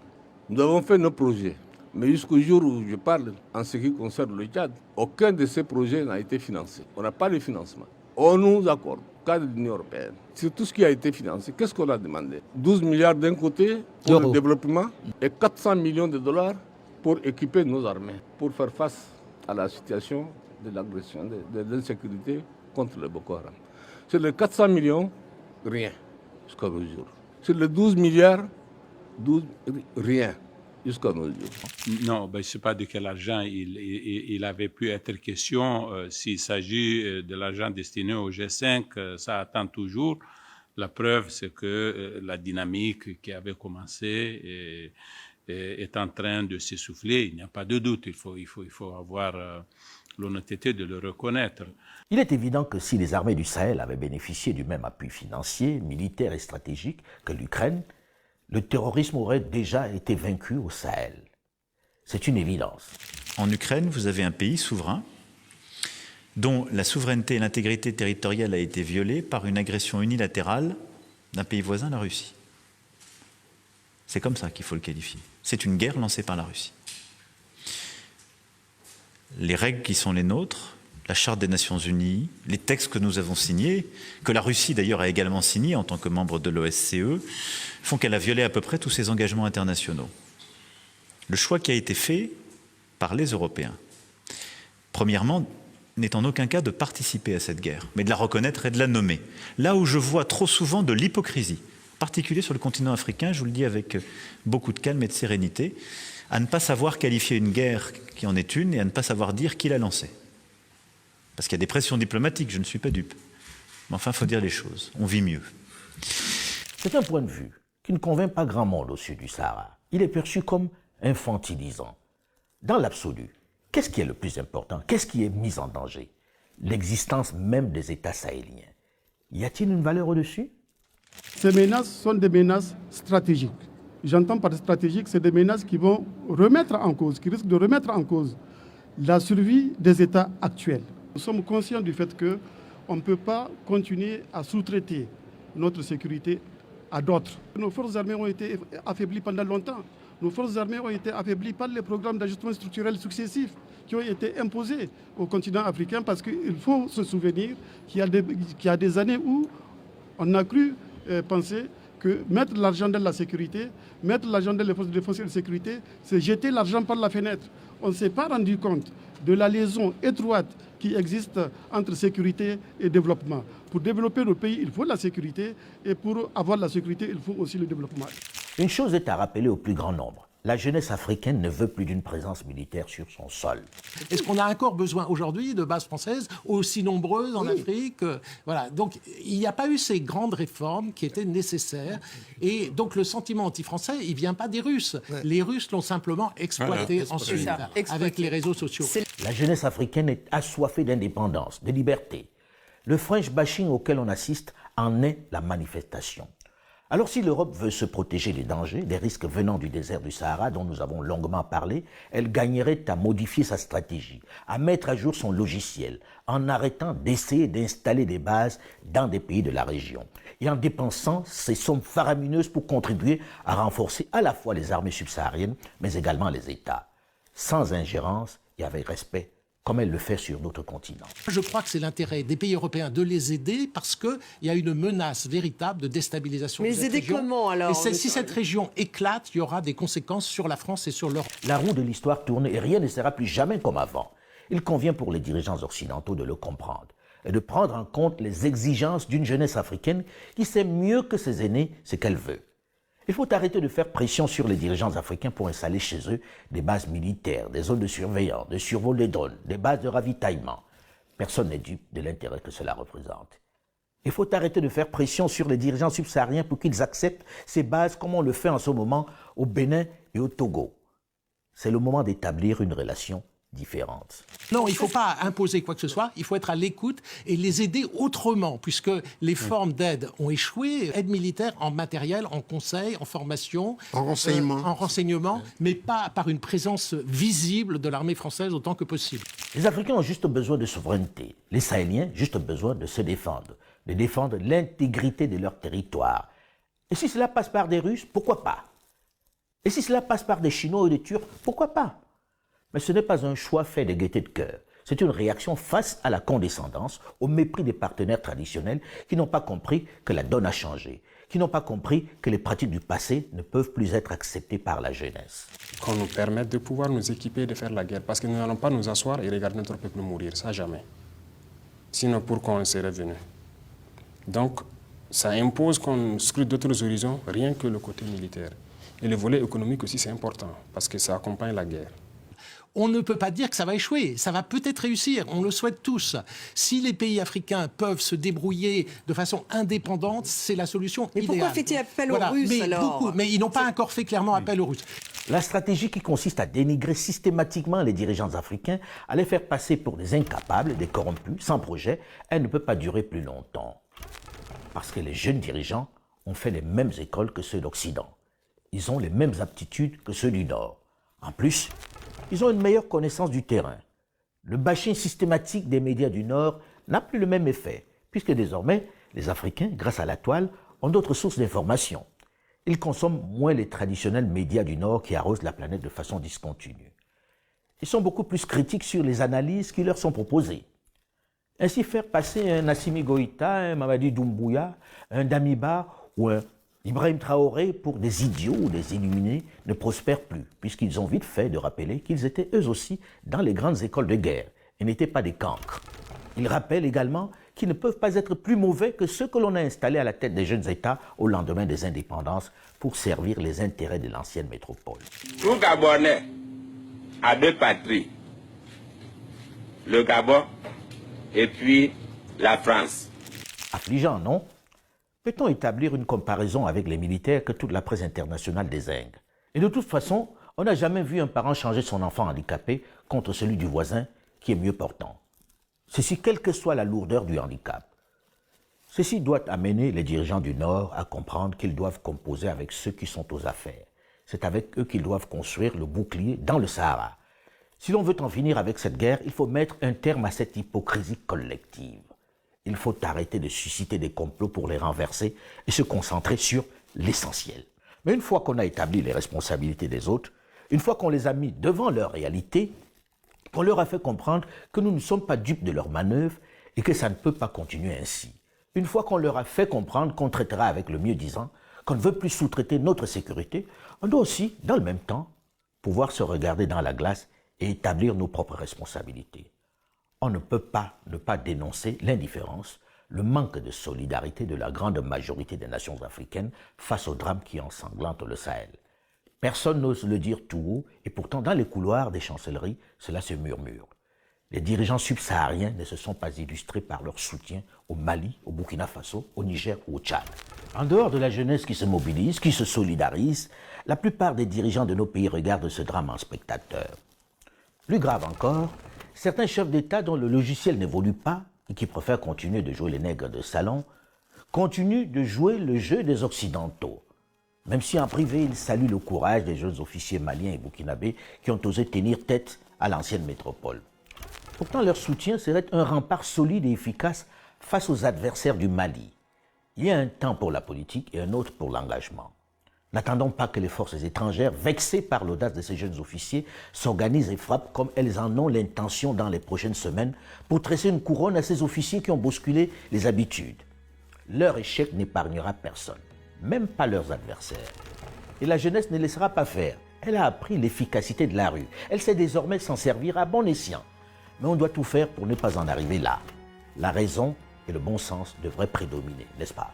Nous avons fait nos projets, mais jusqu'au jour où je parle, en ce qui concerne le Tchad, aucun de ces projets n'a été financé. On n'a pas de financement. On nous accorde, au cadre de l'Union européenne, sur tout ce qui a été financé. Qu'est-ce qu'on a demandé? 12 milliards d'un côté pour le développement et 400 millions de dollars pour équiper nos armées, pour faire face à la situation de l'agression, de l'insécurité contre le Boko Haram. Sur les 400 millions, rien jusqu'à nos jours. Sur les 12 milliards, rien jusqu'à nos jours.
Non, je ne sais pas de quel argent il avait pu être question. S'il s'agit de l'argent destiné au G5, ça attend toujours. La preuve, c'est que la dynamique qui avait commencé est en train de s'essouffler. Il n'y a pas de doute. Il faut avoir l'honnêteté de le reconnaître.
Il est évident que si les armées du Sahel avaient bénéficié du même appui financier, militaire et stratégique que l'Ukraine, le terrorisme aurait déjà été vaincu au Sahel. C'est une évidence.
En Ukraine, vous avez un pays souverain dont la souveraineté et l'intégrité territoriale a été violée par une agression unilatérale d'un pays voisin, la Russie. C'est comme ça qu'il faut le qualifier. C'est une guerre lancée par la Russie. Les règles qui sont les nôtres, la Charte des Nations Unies, les textes que nous avons signés, que la Russie d'ailleurs a également signés en tant que membre de l'OSCE, font qu'elle a violé à peu près tous ses engagements internationaux. Le choix qui a été fait par les Européens, premièrement, n'est en aucun cas de participer à cette guerre, mais de la reconnaître et de la nommer. Là où je vois trop souvent de l'hypocrisie, en particulier sur le continent africain, je vous le dis avec beaucoup de calme et de sérénité, à ne pas savoir qualifier une guerre qui en est une et à ne pas savoir dire qui l'a lancée. Parce qu'il y a des pressions diplomatiques, je ne suis pas dupe. Mais enfin, il faut dire les choses. On vit mieux.
C'est un point de vue qui ne convainc pas grand monde au sud du Sahara. Il est perçu comme infantilisant. Dans l'absolu, qu'est-ce qui est le plus important? Qu'est-ce qui est mis en danger? L'existence même des États sahéliens. Y a-t-il une valeur au-dessus?
Ces menaces sont des menaces stratégiques. J'entends par stratégique, c'est des menaces qui vont remettre en cause, qui risquent de remettre en cause la survie des États actuels. Nous sommes conscients du fait qu'on ne peut pas continuer à sous-traiter notre sécurité à d'autres. Nos forces armées ont été affaiblies pendant longtemps. Nos forces armées ont été affaiblies par les programmes d'ajustement structurel successifs qui ont été imposés au continent africain parce qu'il faut se souvenir qu'il y a des années où on a cru penser que mettre l'argent dans la sécurité, mettre l'argent dans les forces de défense et de sécurité, c'est jeter l'argent par la fenêtre. On ne s'est pas rendu compte de la liaison étroite qui existe entre sécurité et développement. Pour développer nos pays, il faut la sécurité, et pour avoir la sécurité, il faut aussi le développement.
Une chose est à rappeler au plus grand nombre. La jeunesse africaine ne veut plus d'une présence militaire sur son sol.
Est-ce qu'on a encore besoin aujourd'hui de bases françaises aussi nombreuses en Afrique? Voilà. Donc il n'y a pas eu ces grandes réformes qui étaient nécessaires. Et donc le sentiment anti-français, il ne vient pas des Russes. Les Russes l'ont simplement exploité ensuite avec les réseaux sociaux.
La jeunesse africaine est assoiffée d'indépendance, de liberté. Le French bashing auquel on assiste en est la manifestation. Alors si l'Europe veut se protéger des dangers, des risques venant du désert du Sahara dont nous avons longuement parlé, elle gagnerait à modifier sa stratégie, à mettre à jour son logiciel, en arrêtant d'essayer d'installer des bases dans des pays de la région et en dépensant ces sommes faramineuses pour contribuer à renforcer à la fois les armées subsahariennes, mais également les États, sans ingérence et avec respect, comme elle le fait sur notre continent.
Je crois que c'est l'intérêt des pays européens de les aider parce qu'il y a une menace véritable de déstabilisation de cette région. Mais les aider comment alors? Et si cette région éclate, il y aura des conséquences sur la France et sur l'Europe.
La roue de l'histoire tourne et rien ne sera plus jamais comme avant. Il convient pour les dirigeants occidentaux de le comprendre et de prendre en compte les exigences d'une jeunesse africaine qui sait mieux que ses aînés ce qu'elle veut. Il faut arrêter de faire pression sur les dirigeants africains pour installer chez eux des bases militaires, des zones de surveillance, de survol des drones, des bases de ravitaillement. Personne n'est dupe de l'intérêt que cela représente. Il faut arrêter de faire pression sur les dirigeants subsahariens pour qu'ils acceptent ces bases comme on le fait en ce moment au Bénin et au Togo. C'est le moment d'établir une relation différente.
Non, il ne faut pas imposer quoi que ce soit, il faut être à l'écoute et les aider autrement, puisque les formes d'aide ont échoué, aide militaire en matériel, en conseil, en formation,
en renseignement,
mais pas par une présence visible de l'armée française autant que possible.
Les Africains ont juste besoin de souveraineté, les Sahéliens juste besoin de se défendre, de défendre l'intégrité de leur territoire. Et si cela passe par des Russes, pourquoi pas? Et si cela passe par des Chinois ou des Turcs, pourquoi pas? Mais ce n'est pas un choix fait de gaieté de cœur. C'est une réaction face à la condescendance, au mépris des partenaires traditionnels qui n'ont pas compris que la donne a changé, qui n'ont pas compris que les pratiques du passé ne peuvent plus être acceptées par la jeunesse.
Qu'on nous permette de pouvoir nous équiper et de faire la guerre, parce que nous n'allons pas nous asseoir et regarder notre peuple mourir, ça jamais. Sinon, pourquoi on serait venu? Donc, ça impose qu'on scrute d'autres horizons, rien que le côté militaire. Et le volet économique aussi, c'est important, parce que ça accompagne la guerre.
On ne peut pas dire que ça va échouer, ça va peut-être réussir, on le souhaite tous. Si les pays africains peuvent se débrouiller de façon indépendante, c'est la solution idéale.
Mais pourquoi fait-il appel aux Russes alors?
Mais ils n'ont pas encore fait clairement appel aux Russes.
La stratégie qui consiste à dénigrer systématiquement les dirigeants africains, à les faire passer pour des incapables, des corrompus, sans projet, elle ne peut pas durer plus longtemps. Parce que les jeunes dirigeants ont fait les mêmes écoles que ceux d'Occident. Ils ont les mêmes aptitudes que ceux du Nord. En plus, ils ont une meilleure connaissance du terrain. Le bashing systématique des médias du Nord n'a plus le même effet, puisque désormais, les Africains, grâce à la toile, ont d'autres sources d'information. Ils consomment moins les traditionnels médias du Nord qui arrosent la planète de façon discontinue. Ils sont beaucoup plus critiques sur les analyses qui leur sont proposées. Ainsi, faire passer un Assimi Goïta, un Mamadi Doumbouya, un Damiba ou un Ibrahim Traoré pour des idiots ou des illuminés ne prospère plus, puisqu'ils ont vite fait de rappeler qu'ils étaient eux aussi dans les grandes écoles de guerre et n'étaient pas des cancres. Ils rappellent également qu'ils ne peuvent pas être plus mauvais que ceux que l'on a installés à la tête des jeunes États au lendemain des indépendances pour servir les intérêts de l'ancienne métropole.
Tout Gabonais a deux patries, le Gabon et puis la France.
Affligeant, non? Peut-on établir une comparaison avec les militaires que toute la presse internationale désigne? Et de toute façon, on n'a jamais vu un parent changer son enfant handicapé contre celui du voisin qui est mieux portant. Ceci, quelle que soit la lourdeur du handicap. Ceci doit amener les dirigeants du Nord à comprendre qu'ils doivent composer avec ceux qui sont aux affaires. C'est avec eux qu'ils doivent construire le bouclier dans le Sahara. Si l'on veut en finir avec cette guerre, il faut mettre un terme à cette hypocrisie collective. Il faut arrêter de susciter des complots pour les renverser et se concentrer sur l'essentiel. Mais une fois qu'on a établi les responsabilités des autres, une fois qu'on les a mis devant leur réalité, qu'on leur a fait comprendre que nous ne sommes pas dupes de leurs manœuvres et que ça ne peut pas continuer ainsi, une fois qu'on leur a fait comprendre qu'on traitera avec le mieux-disant, qu'on ne veut plus sous-traiter notre sécurité, on doit aussi, dans le même temps, pouvoir se regarder dans la glace et établir nos propres responsabilités. On ne peut pas ne pas dénoncer l'indifférence, le manque de solidarité de la grande majorité des nations africaines face au drame qui ensanglante le Sahel. Personne n'ose le dire tout haut, et pourtant dans les couloirs des chancelleries, cela se murmure. Les dirigeants subsahariens ne se sont pas illustrés par leur soutien au Mali, au Burkina Faso, au Niger ou au Tchad. En dehors de la jeunesse qui se mobilise, qui se solidarise, la plupart des dirigeants de nos pays regardent ce drame en spectateur. Plus grave encore, certains chefs d'État dont le logiciel n'évolue pas et qui préfèrent continuer de jouer les nègres de salon, continuent de jouer le jeu des Occidentaux. Même si en privé, ils saluent le courage des jeunes officiers maliens et burkinabés qui ont osé tenir tête à l'ancienne métropole. Pourtant, leur soutien serait un rempart solide et efficace face aux adversaires du Mali. Il y a un temps pour la politique et un autre pour l'engagement. N'attendons pas que les forces étrangères, vexées par l'audace de ces jeunes officiers, s'organisent et frappent comme elles en ont l'intention dans les prochaines semaines pour tresser une couronne à ces officiers qui ont bousculé les habitudes. Leur échec n'épargnera personne, même pas leurs adversaires. Et la jeunesse ne laissera pas faire. Elle a appris l'efficacité de la rue. Elle sait désormais s'en servir à bon escient. Mais on doit tout faire pour ne pas en arriver là. La raison et le bon sens devraient prédominer, n'est-ce pas?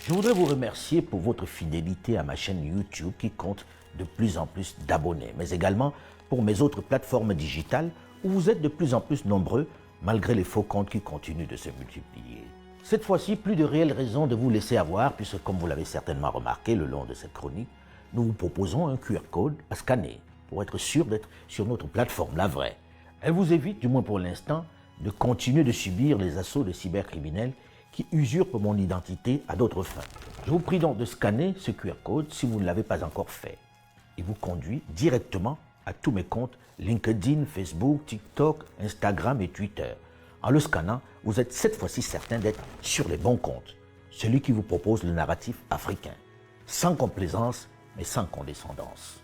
Je voudrais vous remercier pour votre fidélité à ma chaîne YouTube qui compte de plus en plus d'abonnés, mais également pour mes autres plateformes digitales où vous êtes de plus en plus nombreux malgré les faux comptes qui continuent de se multiplier. Cette fois-ci, plus de réelles raisons de vous laisser avoir puisque, comme vous l'avez certainement remarqué le long de cette chronique, nous vous proposons un QR code à scanner pour être sûr d'être sur notre plateforme, la vraie. Elle vous évite, du moins pour l'instant, de continuer de subir les assauts de cybercriminels qui usurpent mon identité à d'autres fins. Je vous prie donc de scanner ce QR code si vous ne l'avez pas encore fait. Il vous conduit directement à tous mes comptes LinkedIn, Facebook, TikTok, Instagram et Twitter. En le scannant, vous êtes cette fois-ci certain d'être sur les bons comptes, celui qui vous propose le narratif africain, sans complaisance mais sans condescendance.